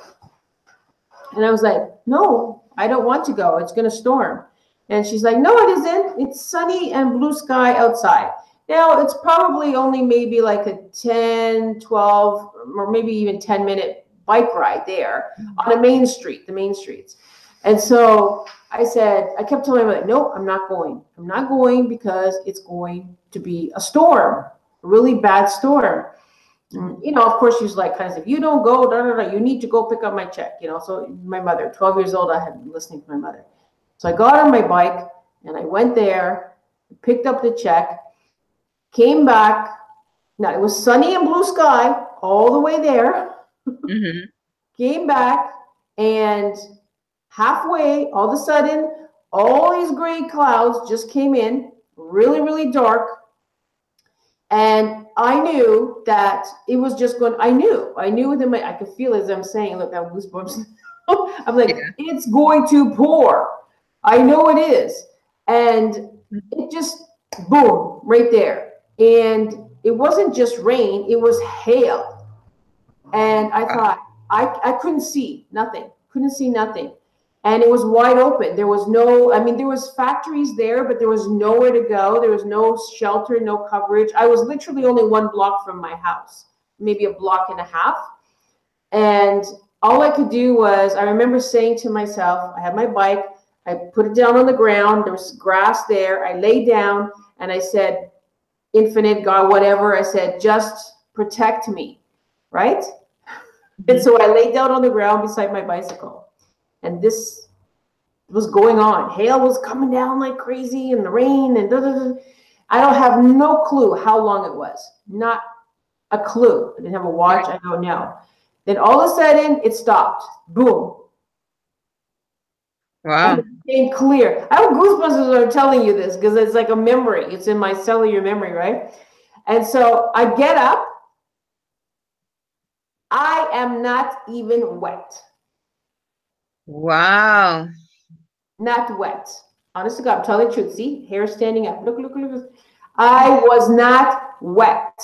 And I was like, no, I don't want to go. It's going to storm. And she's like, no, it isn't. It's sunny and blue sky outside. Now, it's probably only maybe like a 10, 12, or maybe even 10-minute bike ride there on the main streets. And so I said, I kept telling my mother, no, I'm not going. I'm not going because it's going to be a storm, a really bad storm. You know, of course, she was like, kind of, if you don't go, you need to go pick up my check, you know. So my mother, 12 years old, I had been listening to my mother. So I got on my bike and I went there, picked up the check, came back. Now it was sunny and blue sky all the way there. Came back, and halfway, all of a sudden, all these gray clouds just came in, really, really dark. And I knew that it was just going, I knew within I could feel as I'm saying, look, I have goosebumps. I'm like, it's going to pour. I know it is. And it just, boom, right there. And it wasn't just rain, it was hail. And I thought, I couldn't see nothing, And it was wide open. There was no, I mean, there was factories there, but there was nowhere to go. There was no shelter, no coverage. I was literally only 1 block from my house, maybe a block and a half. And all I could do was, I remember saying to myself, I had my bike, I put it down on the ground. There was grass there. I lay down and I said, infinite God, whatever. I said, just protect me, right? And so I laid down on the ground beside my bicycle. And this was going on. Hail was coming down like crazy, and the rain, and I don't have no clue how long it was. Not a clue. I didn't have a watch. I don't know. Then all of a sudden, it stopped. Boom. Wow. And it became clear. I have goosebumps as I'm telling you this because it's like a memory. It's in my cellular memory, right? And so I get up. I am not even wet. Wow. Not wet. Honest to God, I'm telling the truth. See, hair standing up. Look. I was not wet.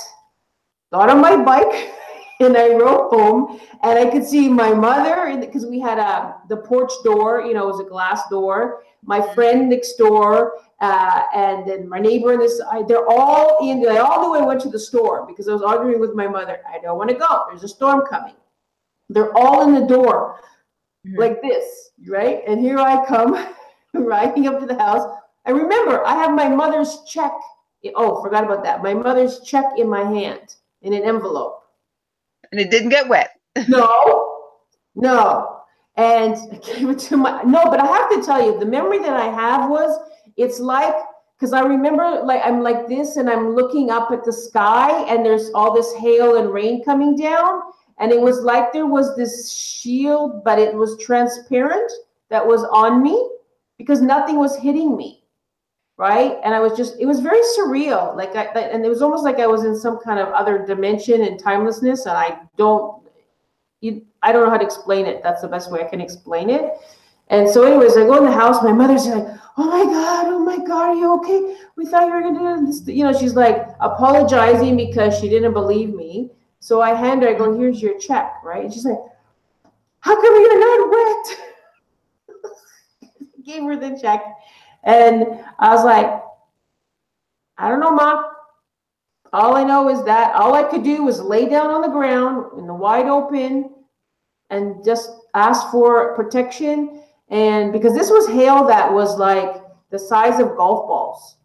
Got on my bike and I rode home, and I could see my mother because we had the porch door, you know, it was a glass door. My friend next door, and then my neighbor on this side. They're all in. They all knew I went to the store because I was arguing with my mother. I don't want to go. There's a storm coming. They're all in the door like this, right? And here I come riding up to the house. I remember I have my mother's check. Oh, forgot about that. My mother's check in my hand in an envelope. And it didn't get wet. No. And I gave it to but I have to tell you, the memory that I have was, it's like, because I remember like I'm like this and I'm looking up at the sky and there's all this hail and rain coming down. And it was like there was this shield, but it was transparent that was on me because nothing was hitting me, right? And I was just, it was very surreal. And it was almost like I was in some kind of other dimension and timelessness. And I don't know how to explain it. That's the best way I can explain it. And so anyways, I go in the house, my mother's like, oh my God, are you okay? We thought you were gonna do this. You know, she's like apologizing because she didn't believe me. So I hand her, I go, here's your check, right? And she's like, how come you're not wet? Gave her the check. And I was like, I don't know, Mom. All I know is that all I could do was lay down on the ground in the wide open and just ask for protection. And because this was hail that was like the size of golf balls,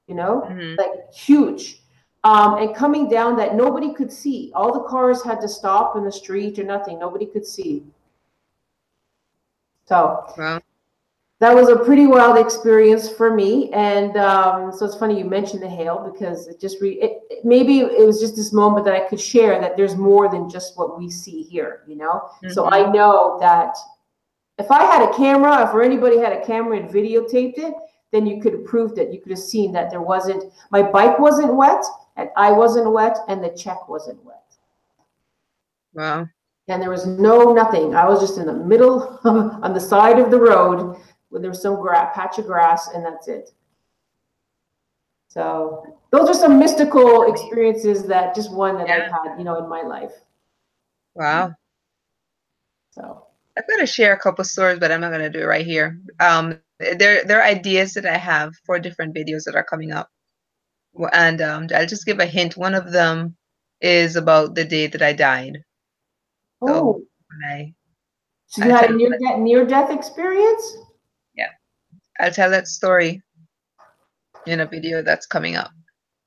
you know, like huge. And coming down that nobody could see. All the cars had to stop in the street or nothing. Nobody could see. So that was a pretty wild experience for me. And so it's funny you mentioned the hail because it just maybe it was just this moment that I could share that there's more than just what we see here, you know? So I know that if I had a camera, if anybody had a camera and videotaped it, then you could have proved it. You could have seen that my bike wasn't wet, and I wasn't wet, and the check wasn't wet. Wow. And there was nothing. I was just in the middle on the side of the road where there was some patch of grass, and that's it. So those are some mystical experiences that I've had, you know, in my life. Wow. So I'm going to share a couple stories, but I'm not going to do it right here. There are ideas that I have for different videos that are coming up. And I'll just give a hint. One of them is about the day that I died. So So you had a near-death experience? Yeah, I'll tell that story in a video that's coming up.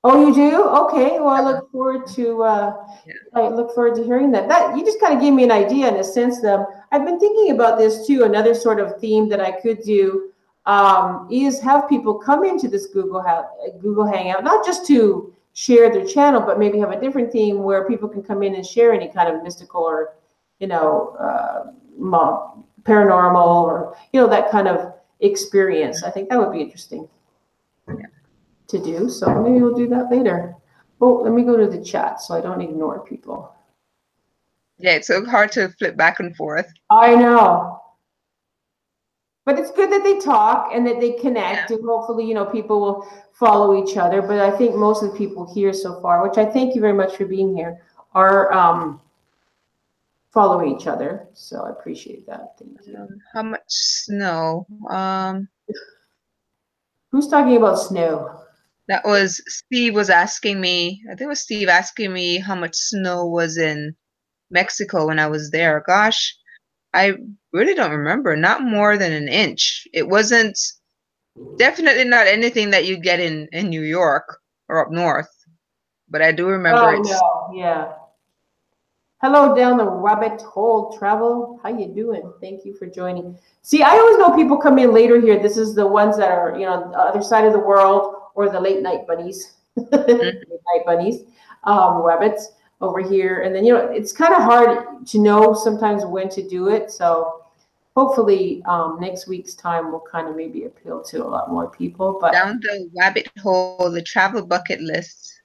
Oh, you do? Okay. Well, I look forward to hearing that. That you just kind of gave me an idea in a sense that I've been thinking about this too. Another sort of theme that I could do is have people come into this Google Hangout, not just to share their channel, but maybe have a different theme where people can come in and share any kind of mystical or, paranormal or, that kind of experience. I think that would be interesting to do. So maybe we'll do that later. Oh, let me go to the chat so I don't ignore people. Yeah, it's so hard to flip back and forth. I know. But it's good that they talk and that they connect, and hopefully, people will follow each other. But I think most of the people here so far, which I thank you very much for being here, are following each other. So I appreciate that. Thank you. How much snow? Who's talking about snow? That was Steve was asking me. I think it was Steve asking me how much snow was in Mexico when I was there. Gosh, I really don't remember. Not more than an inch. It wasn't definitely not anything that you get in New York or up north. But I do remember it's. Oh, no. Yeah. Hello down the rabbit hole travel. How you doing? Thank you for joining. See, I always know people come in later here. This is the ones that are, on the other side of the world, or the late night bunnies, late night bunnies, rabbits over here. And then, it's kind of hard to know sometimes when to do it. So hopefully next week's time will kind of maybe appeal to a lot more people. But down the rabbit hole, the travel bucket list.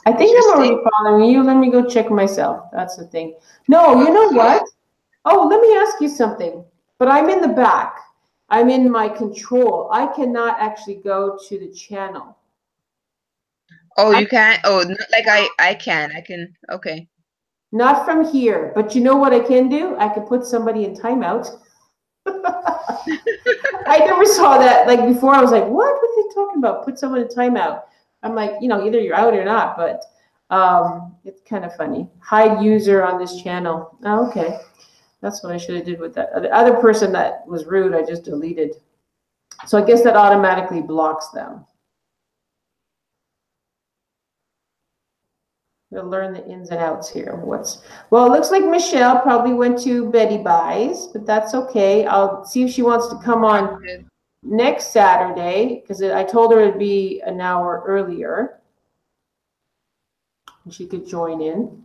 I think I'm already following you. Let me go check myself. That's the thing. No, you know what? Oh, let me ask you something. But I'm in the back. I'm in my control. I cannot actually go to the channel. Oh, you can't? Oh, not like I can. I can. Okay. Not from here. But you know what I can do? I can put somebody in timeout. I never saw that. Like before, I was like, what were they talking about? Put someone in timeout. I'm like, either you're out or not. But it's kind of funny. Hide user on this channel. Oh, okay. That's what I should have did with that. The other person that was rude, I just deleted. So I guess that automatically blocks them. We'll learn the ins and outs here. Well, it looks like Michelle probably went to Betty Buys, but that's okay. I'll see if she wants to come on next Saturday, because I told her it'd be an hour earlier. And she could join in.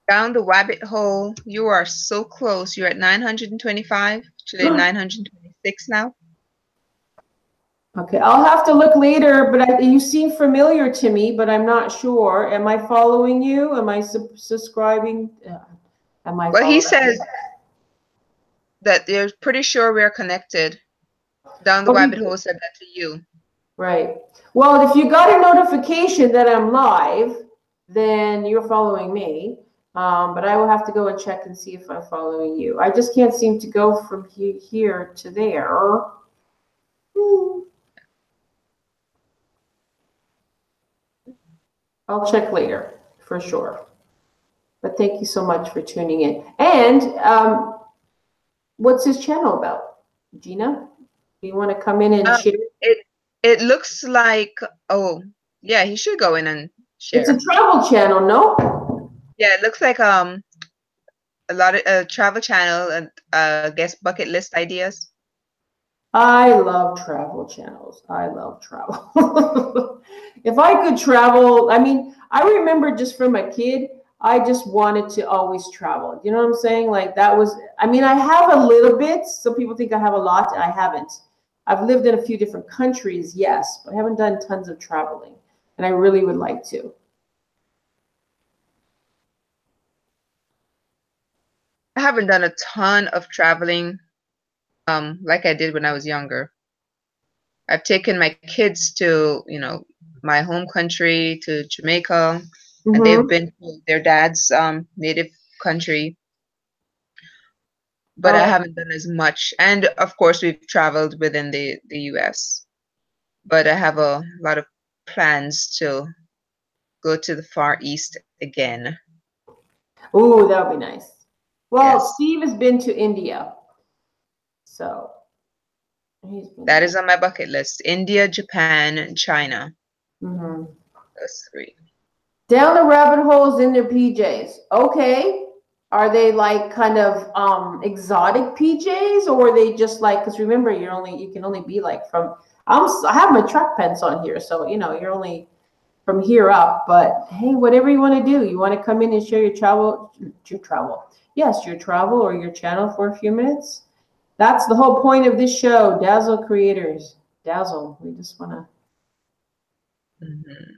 Down the rabbit hole. You are so close. You're at 925. Actually, 926 now. Okay, I'll have to look later, but you seem familiar to me, but I'm not sure. Am I following you? Am I subscribing? Well, he says that they're pretty sure we're connected. Down the rabbit hole said that to you. Right. Well, if you got a notification that I'm live, then you're following me. But I will have to go and check and see if I'm following you. I just can't seem to go from here to there. I'll check later for sure. But thank you so much for tuning in. And what's his channel about? Gina, do you want to come in and share? It looks like, oh, yeah, he should go in and share. It's a travel channel, no? Yeah, it looks like a lot of travel channel and I guess bucket list ideas. I love travel channels. I love travel. If I could travel, I remember just from a kid, I just wanted to always travel. You know what I'm saying? Like that was, I have a little bit. Some people think I have a lot, and I haven't. I've lived in a few different countries, yes, but I haven't done tons of traveling, and I really would like to. I haven't done a ton of traveling like I did when I was younger. I've taken my kids to, my home country, to Jamaica, and they've been to their dad's native country. But I haven't done as much. And of course, we've traveled within the US. But I have a lot of plans to go to the Far East again. Ooh, that would be nice. Well, Yes. Steve has been to India. So he's been that is on my bucket list. India, Japan, and China. Mm-hmm. Those three. Down the rabbit holes in their PJs. Okay. Are they like kind of exotic PJs, or are they just like, because remember you can only be like from I have my track pants on here, so you're only from here up, but hey, whatever you want to do. You want to come in and share your travel. Yes, your travel or your channel for a few minutes. That's the whole point of this show, Dazzle creators. Dazzle. We just want to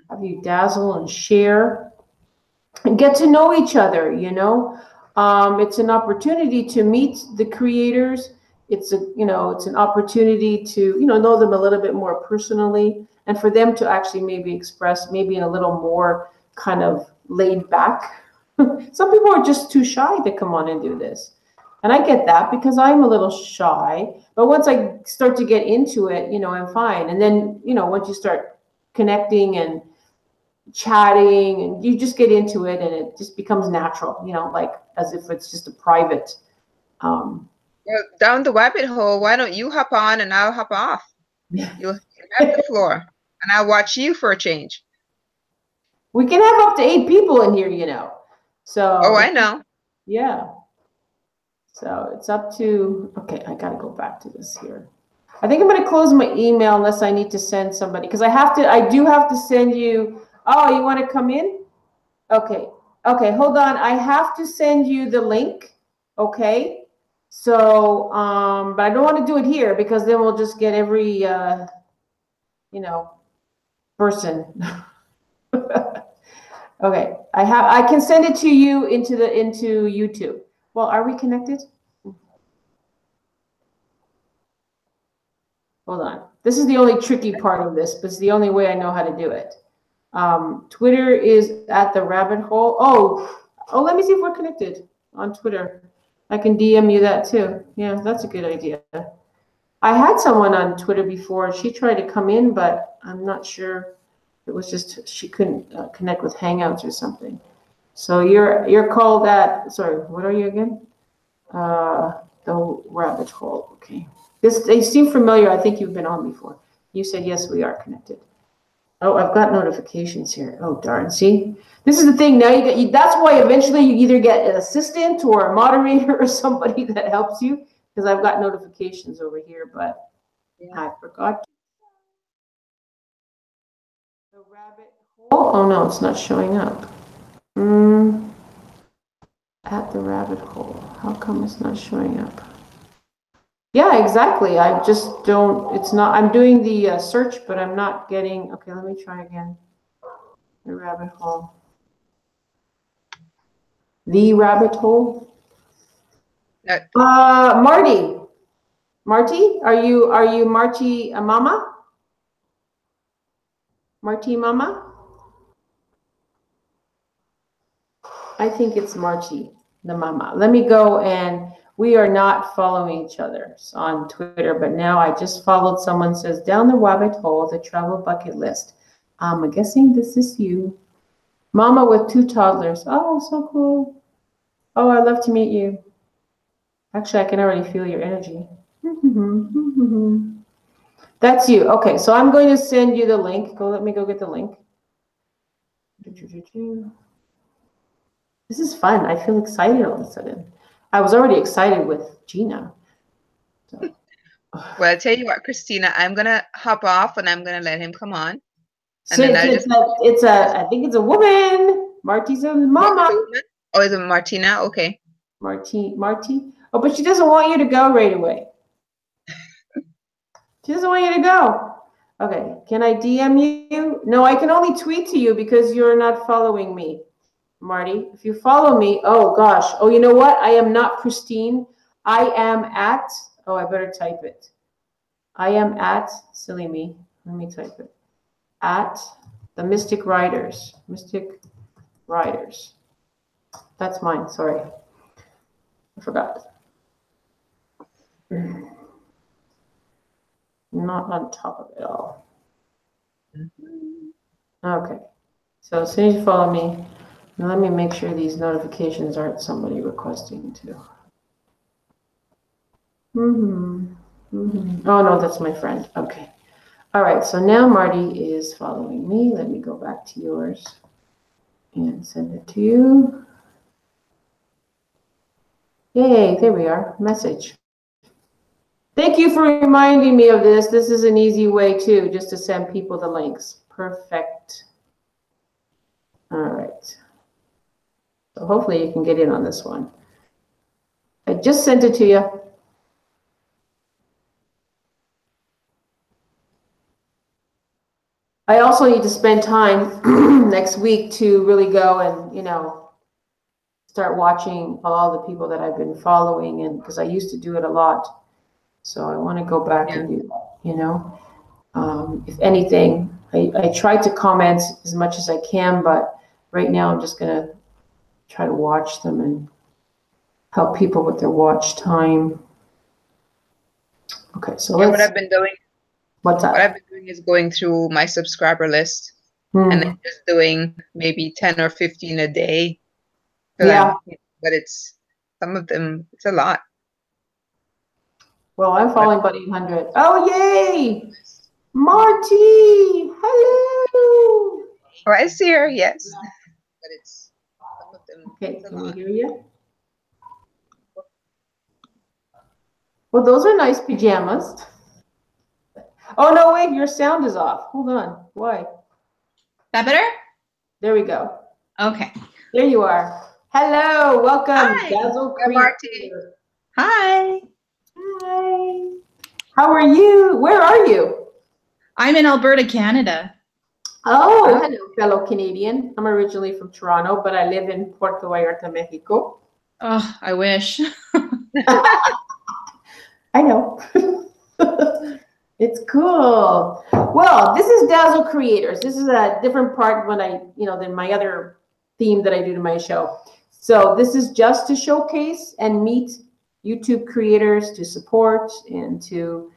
have you dazzle and share and get to know each other. It's an opportunity to meet the creators. It's an opportunity to know them a little bit more personally, and for them to actually maybe express maybe in a little more kind of laid back. Some people are just too shy to come on and do this, and I get that because I'm a little shy. But once I start to get into it, I'm fine. And then once you start connecting and chatting, and you just get into it, and it just becomes natural, like as if it's just a private. Well, down the rabbit hole, why don't you hop on and I'll hop off? You'll have the floor, and I'll watch you for a change. We can have up to 8 people in here, so. Oh, I know. Yeah. So it's up to, okay, I gotta go back to this here. I think I'm gonna close my email unless I need to send somebody, because I do have to send you. Oh, you want to come in? Okay. Hold on. I have to send you the link. Okay. So, but I don't want to do it here because then we'll just get every, person. Okay. I can send it to you into YouTube. Well, are we connected? Hold on. This is the only tricky part of this, but it's the only way I know how to do it. Twitter is at the rabbit hole. Oh, let me see if we're connected on Twitter. I can DM you that too. Yeah, that's a good idea. I had someone on Twitter before. She tried to come in, but I'm not sure. It was just she couldn't connect with Hangouts or something. So you're called at. Sorry, what are you again? The rabbit hole. Okay. They seem familiar. I think you've been on before. You said yes, we are connected. Oh, I've got notifications here. Oh, darn. See, this is the thing. Now that's why eventually you either get an assistant or a moderator or somebody that helps you, because I've got notifications over here, but I forgot. The rabbit hole. Oh, no, it's not showing up. At the rabbit hole. How come it's not showing up? Yeah, exactly. I just don't, it's not, I'm doing the search, but I'm not getting, okay, let me try again. The rabbit hole. The rabbit hole. Marty. Marty, are you Marty Mama? Marty Mama? I think it's Marty the Mama. Let me go, and we are not following each other on Twitter, but now I just followed someone says down the rabbit hole, the travel bucket list. I'm guessing this is you. Mama with 2 toddlers. Oh, so cool. Oh, I'd love to meet you. Actually, I can already feel your energy. That's you. Okay, so I'm going to send you the link. Let me go get the link. This is fun. I feel excited all of a sudden. I was already excited with Gina. So. Well, I'll tell you what, Christina, I'm gonna hop off and I'm gonna let him come on. So I think it's a woman. Marty's a mama. Oh, is it Martina? Okay. Marty. Oh, but she doesn't want you to go right away. She doesn't want you to go. Okay, can I DM you? No, I can only tweet to you because you're not following me, Marty. If you follow me, oh gosh. Oh, you know what? I am not Christine. I am at, oh, I better type it. I am at, silly me. Let me type it. At the Mystic Riders. Mystic Riders. That's mine, sorry. I forgot. Not on top of it all. Okay. So as soon as you follow me, Now let me make sure these notifications aren't somebody requesting to. Oh, no, that's my friend. Okay. All right, so now Marty is following me. Let me go back to yours and send it to you. Yay, there we are. Message. Thank you for reminding me of this. This is an easy way, too, just to send people the links. Perfect. All right. So hopefully you can get in on this one. I just sent it to you. I also need to spend time next week to really go and, you know, start watching all the people that I've been following, and because I used to do it a lot. So I want to go back and do that, you know. If anything, I try to comment as much as I can, but right now I'm just going to try to watch them and help people with their watch time. Okay, so what I've been doing. What's that? What I've been doing is going through my subscriber list and then just doing maybe 10 or 15 a day. Yeah. But it's some of them, it's a lot. Well, I'm following about 800. Oh, yay! Marty! Hello! Oh, I see her, yes. But it's some of them. Okay, can we hear you? Well, those are nice pajamas. Oh, no, wait, your sound is off. Hold on. Why? That better? There we go. Okay. There you are. Hello, welcome. Hi. Dazzle Hi, Marty. Hi. Hi. How are you? Where are you? I'm in Alberta, Canada. Oh, hello, fellow Canadian. I'm originally from Toronto, but I live in Puerto Vallarta, Mexico. Oh, I wish. I know. It's cool. Well, this is Dazzle Creators. This is a different part when than my other theme that I do to my show. So this is just to showcase and meet YouTube creators, to support and to,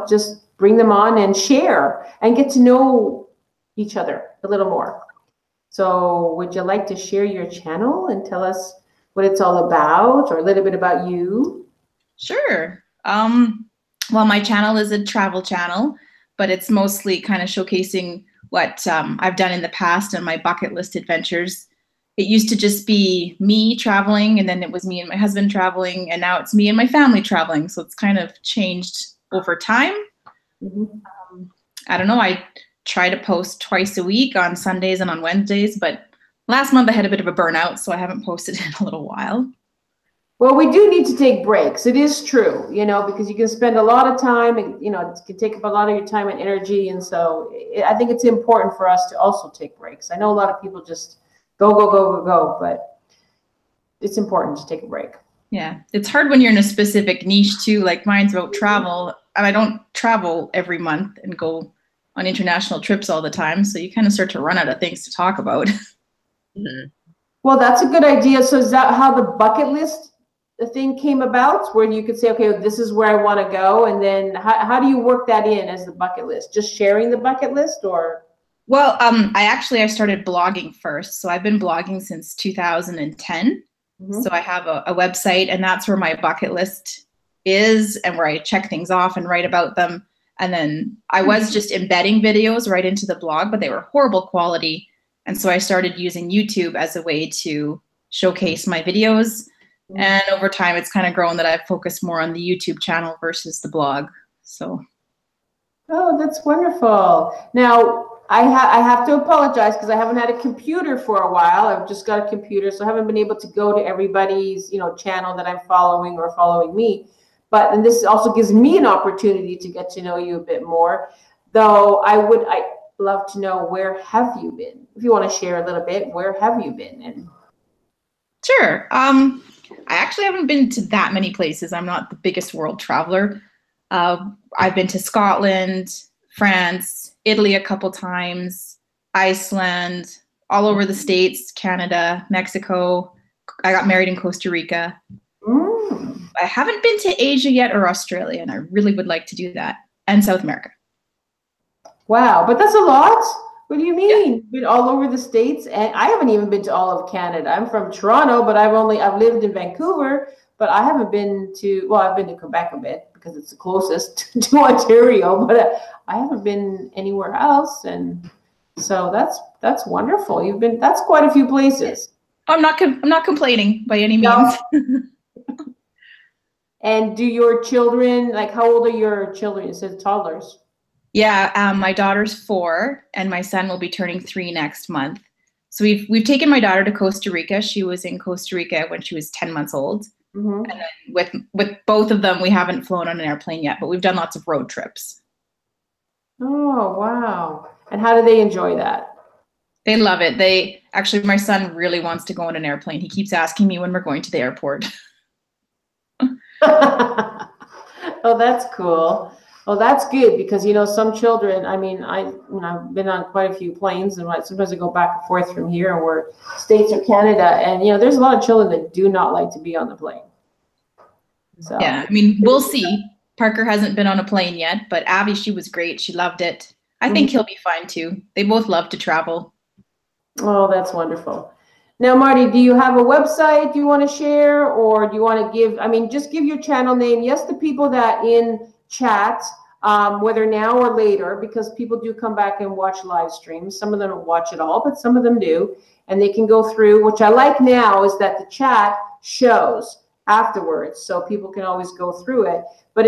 just bring them on and share and get to know each other a little more. So would you like to share your channel and tell us what it's all about, or a little bit about you? Sure. Well, my channel is a travel channel, but it's mostly kind of showcasing what I've done in the past and my bucket list adventures. It used to just be me traveling, and then it was me and my husband traveling, and now it's me and my family traveling. So it's kind of changed over time. I don't know. I try to post twice a week on Sundays and on Wednesdays, but last month I had a bit of a burnout, so I haven't posted in a little while. Well, we do need to take breaks. It is true, because you can spend a lot of time, and, it can take up a lot of your time and energy. And so I think it's important for us to also take breaks. I know a lot of people just go, but it's important to take a break. Yeah, it's hard when you're in a specific niche too. Like mine's about travel, and I don't travel every month and go on international trips all the time. So you kind of start to run out of things to talk about. Well, that's a good idea. So is that how the bucket list thing came about, where you could say, okay, this is where I want to go, and then how do you work that in as the bucket list? Just sharing the bucket list, or? Well, I started blogging first. So I've been blogging since 2010. So I have a website, and that's where my bucket list is, and where I check things off and write about them. And then I was just embedding videos right into the blog, but they were horrible quality. And so I started using YouTube as a way to showcase my videos. And over time, it's kind of grown that I've focused more on the YouTube channel versus the blog. So. Oh, that's wonderful. Now, I have to apologize because I haven't had a computer for a while. I've just got a computer, so I haven't been able to go to everybody's, channel that I'm following or following me. And this also gives me an opportunity to get to know you a bit more. Though I'd love to know, where have you been? If you want to share a little bit, where have you been? And sure. I actually haven't been to that many places. I'm not the biggest world traveler. I've been to Scotland, France, Italy a couple times, Iceland, all over the States, Canada, Mexico. I got married in Costa Rica. I haven't been to Asia yet, or Australia, and I really would like to do that, and South America. Wow, but that's a lot. What do you mean? You've been all over the States, and I haven't even been to all of Canada. I'm from Toronto, but I've lived in Vancouver, but I haven't been to, well, I've been to Quebec a bit because it's the closest to Ontario, but I haven't been anywhere else. And so that's wonderful. That's quite a few places. I'm not complaining by any means. No. And do your children, like, how old are your children? You said toddlers. Yeah, my daughter's 4 and my son will be turning 3 next month. So we've taken my daughter to Costa Rica. She was in Costa Rica when she was 10 months old. And then with both of them, we haven't flown on an airplane yet, but we've done lots of road trips. Oh, wow. And how do they enjoy that? They love it. My son really wants to go on an airplane. He keeps asking me when we're going to the airport. Oh, that's cool. Well, that's good because, some children, I mean, I've been on quite a few planes, and sometimes I go back and forth from here, and we're States or Canada, and, there's a lot of children that do not like to be on the plane. So yeah, I mean, we'll see. Parker hasn't been on a plane yet, but Abby, she was great. She loved it. I think he'll be fine too. They both love to travel. Oh, that's wonderful. Now, Marty, do you have a website you want to share, or do you want to just give your channel name? Yes, the people that in chat, whether now or later, because people do come back and watch live streams. Some of them don't watch it all, but some of them do. And they can go through, which I like now is that the chat shows afterwards, so people can always go through it. But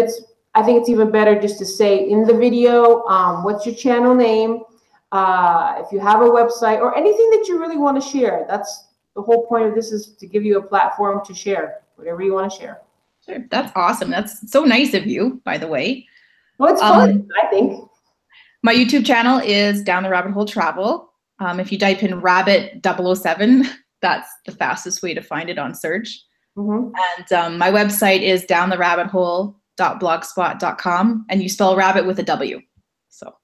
I think it's even better just to say in the video, what's your channel name? If you have a website or anything that you really want to share. That's the whole point of this, is to give you a platform to share whatever you want to share. Sure. That's awesome. That's so nice of you, by the way. Well, it's fun, I think. My YouTube channel is Down the Rabbit Hole Travel. If you type in Rabbit 007, that's the fastest way to find it on search. And my website is downtherabbithole.blogspot.com, and you spell rabbit with a W. So.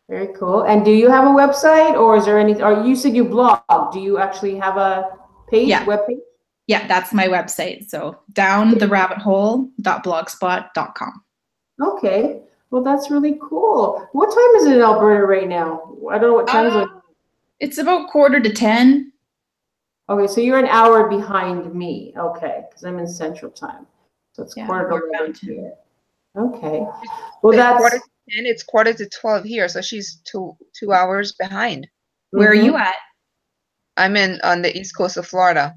Very cool. And do you have a website, or is there any? Or you said you blog? Do you actually have a page? Yeah. Web page? Yeah, that's my website. So downtherabbithole.blogspot.com. Okay. Well, that's really cool. What time is it in Alberta right now? I don't know what time is it. It's about 9:45. Okay, so you're an hour behind me. Okay, because I'm in Central Time. So it's 9:45 here. Okay. Well, that's 10. It's 11:45 here, so she's two hours behind. Where are you at? I'm on the east coast of Florida.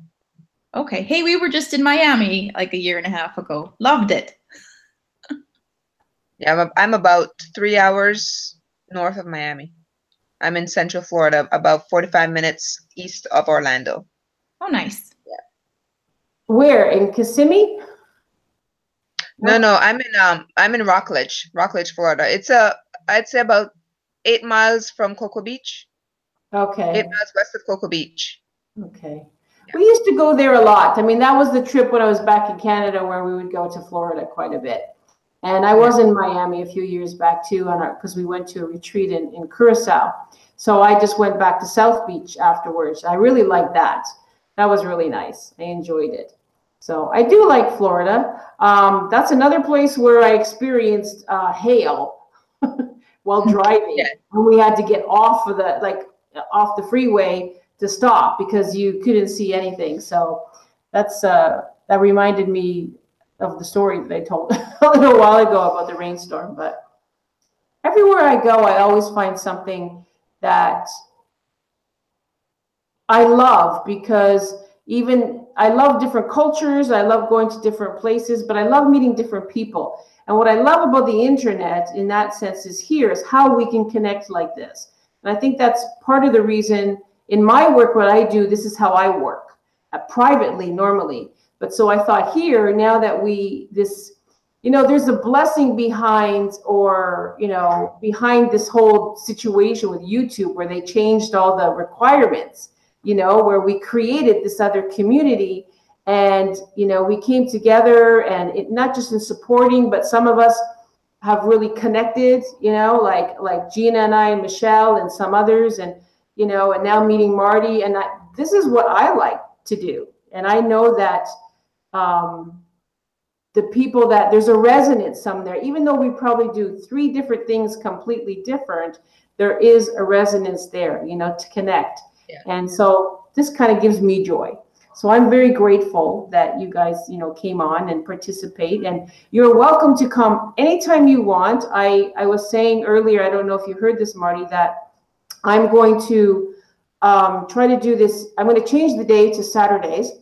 Okay. Hey, we were just in Miami like a year and a half ago. Loved it. Yeah, I'm about 3 hours north of Miami. I'm in Central Florida, about 45 minutes east of Orlando. Oh, nice. Yeah. Where, in Kissimmee? No, I'm in Rockledge, Florida. I'd say about 8 miles from Cocoa Beach. Okay. 8 miles west of Cocoa Beach. Okay. Yeah. We used to go there a lot. I mean, that was the trip when I was back in Canada, where we would go to Florida quite a bit. And I was in Miami a few years back too, because we went to a retreat in Curacao. So I just went back to South Beach afterwards. I really liked that. That was really nice. I enjoyed it. So I do like Florida. That's another place where I experienced hail while driving. Yeah. And we had to get off of the freeway to stop because you couldn't see anything. So that reminded me of the story that I told a little while ago about the rainstorm. But everywhere I go, I always find something that I love, because I love different cultures. I love going to different places, but I love meeting different people. And what I love about the internet in that sense is how we can connect like this. And I think that's part of the reason in my work, what I do, this is how I work privately normally. But so I thought here, now that there's a blessing behind this whole situation with YouTube, where they changed all the requirements, where we created this other community, and, we came together, and it not just in supporting, but some of us have really connected, like Gina and I and Michelle and some others, and, and now meeting Marty. And this is what I like to do. And I know that the people there's a resonance somewhere, even though we probably do 3 different things completely different, there is a resonance there, you know, to connect. Yeah. And so this kind of gives me joy. So I'm very grateful that you guys, you know, came on and participate, and you're welcome to come anytime you want. I was saying earlier, I don't know if you heard this, Marty, that I'm going to try to do this. I'm going to change the day to Saturdays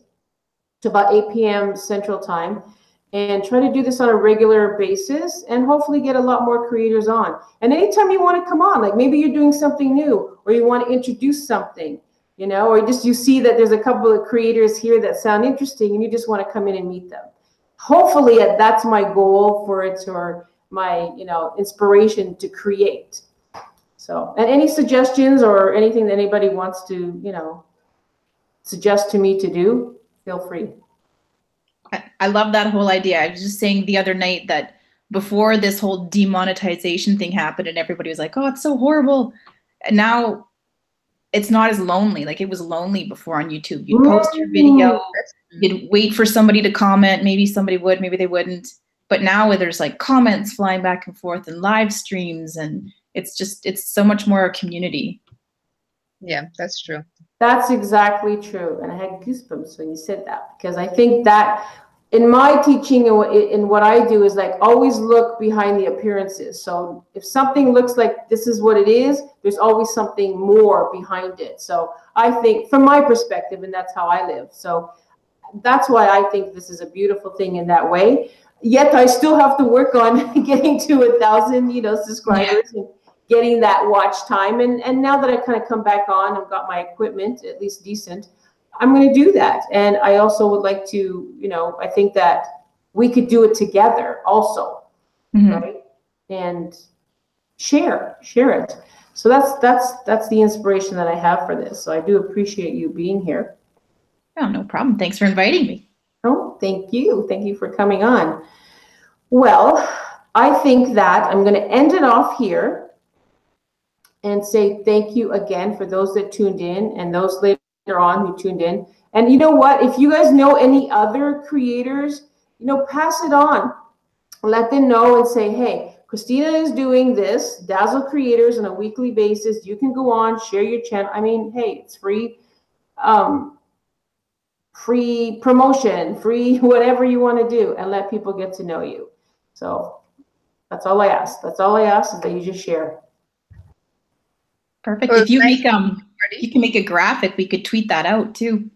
to about 8 p.m. Central Time, and try to do this on a regular basis, and hopefully get a lot more creators on. And anytime you want to come on, like maybe you're doing something new, or you want to introduce something, you know, or just you see that there's a couple of creators here that sound interesting and you just want to come in and meet them. Hopefully that's my goal for it, or my, you know, inspiration to create. So, and any suggestions or anything that anybody wants to, you know, suggest to me to do, feel free. I love that whole idea. I was just saying the other night that before this whole demonetization thing happened and everybody was like, oh, it's so horrible. And now it's not as lonely. Like it was lonely before on YouTube. You'd post your video, you'd wait for somebody to comment. Maybe somebody would, maybe they wouldn't. But now there's like comments flying back and forth and live streams, and it's so much more a community. Yeah, that's true. That's exactly true. And I had goosebumps when you said that, because I think that in my teaching and in what I do is like always look behind the appearances. So if something looks like this is what it is, there's always something more behind it. So I think from my perspective, and that's how I live. So that's why I think this is a beautiful thing in that way. Yet I still have to work on getting to 1,000, you know, subscribers. Yeah. And getting that watch time. And now that I've kind of come back on, I've got my equipment at least decent, I'm going to do that. And I also would like to, you know, I think that we could do it together also, right? And share it. So that's the inspiration that I have for this. So I do appreciate you being here. Oh, no problem. Thanks for inviting me. Oh, thank you. Thank you for coming on. Well, I think that I'm going to end it off here and say thank you again for those that tuned in and those later on who tuned in. And you know what? If you guys know any other creators, you know, pass it on. Let them know and say, hey, Christina is doing this, Dazzle Creators, on a weekly basis. You can go on, share your channel. I mean, hey, it's free. Free promotion, free whatever you want to do, and let people get to know you. So that's all I ask. That's all I ask, is that you just share. Perfect. If you make you can make a graphic, we could tweet that out too.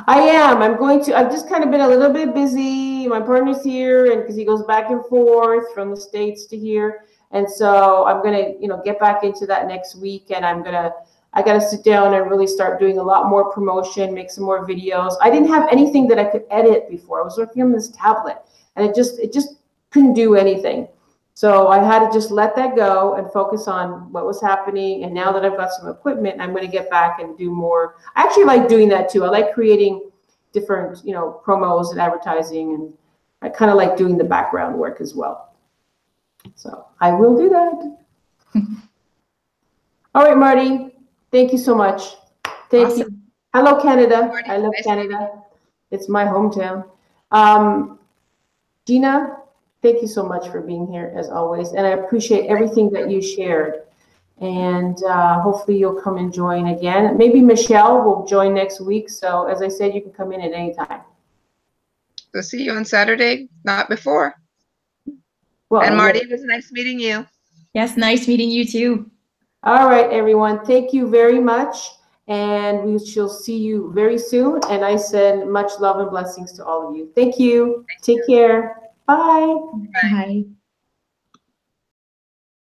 I am. I've just kind of been a little bit busy. My partner's here, and because he goes back and forth from the States to here, and so I'm gonna, you know, get back into that next week, and I got to sit down and really start doing a lot more promotion, make some more videos. I didn't have anything that I could edit before. I was working on this tablet, and it just couldn't do anything. So I had to just let that go and focus on what was happening. And now that I've got some equipment, I'm going to get back and do more. I actually like doing that too. I like creating different, you know, promos and advertising, and I kind of like doing the background work as well. So I will do that. All right, Marty. Thank you so much. Thank you. Hello, Canada. Marty, I love Canada. It's my hometown. Gina, thank you so much for being here as always. And I appreciate everything that you shared. And hopefully you'll come and join again. Maybe Michelle will join next week. So as I said, you can come in at any time. So see you on Saturday, not before. Well, and Marty, it was nice meeting you. Yes, nice meeting you too. All right, everyone. Thank you very much. And we shall see you very soon. And I send much love and blessings to all of you. Thank you. Take care. Bye. Bye.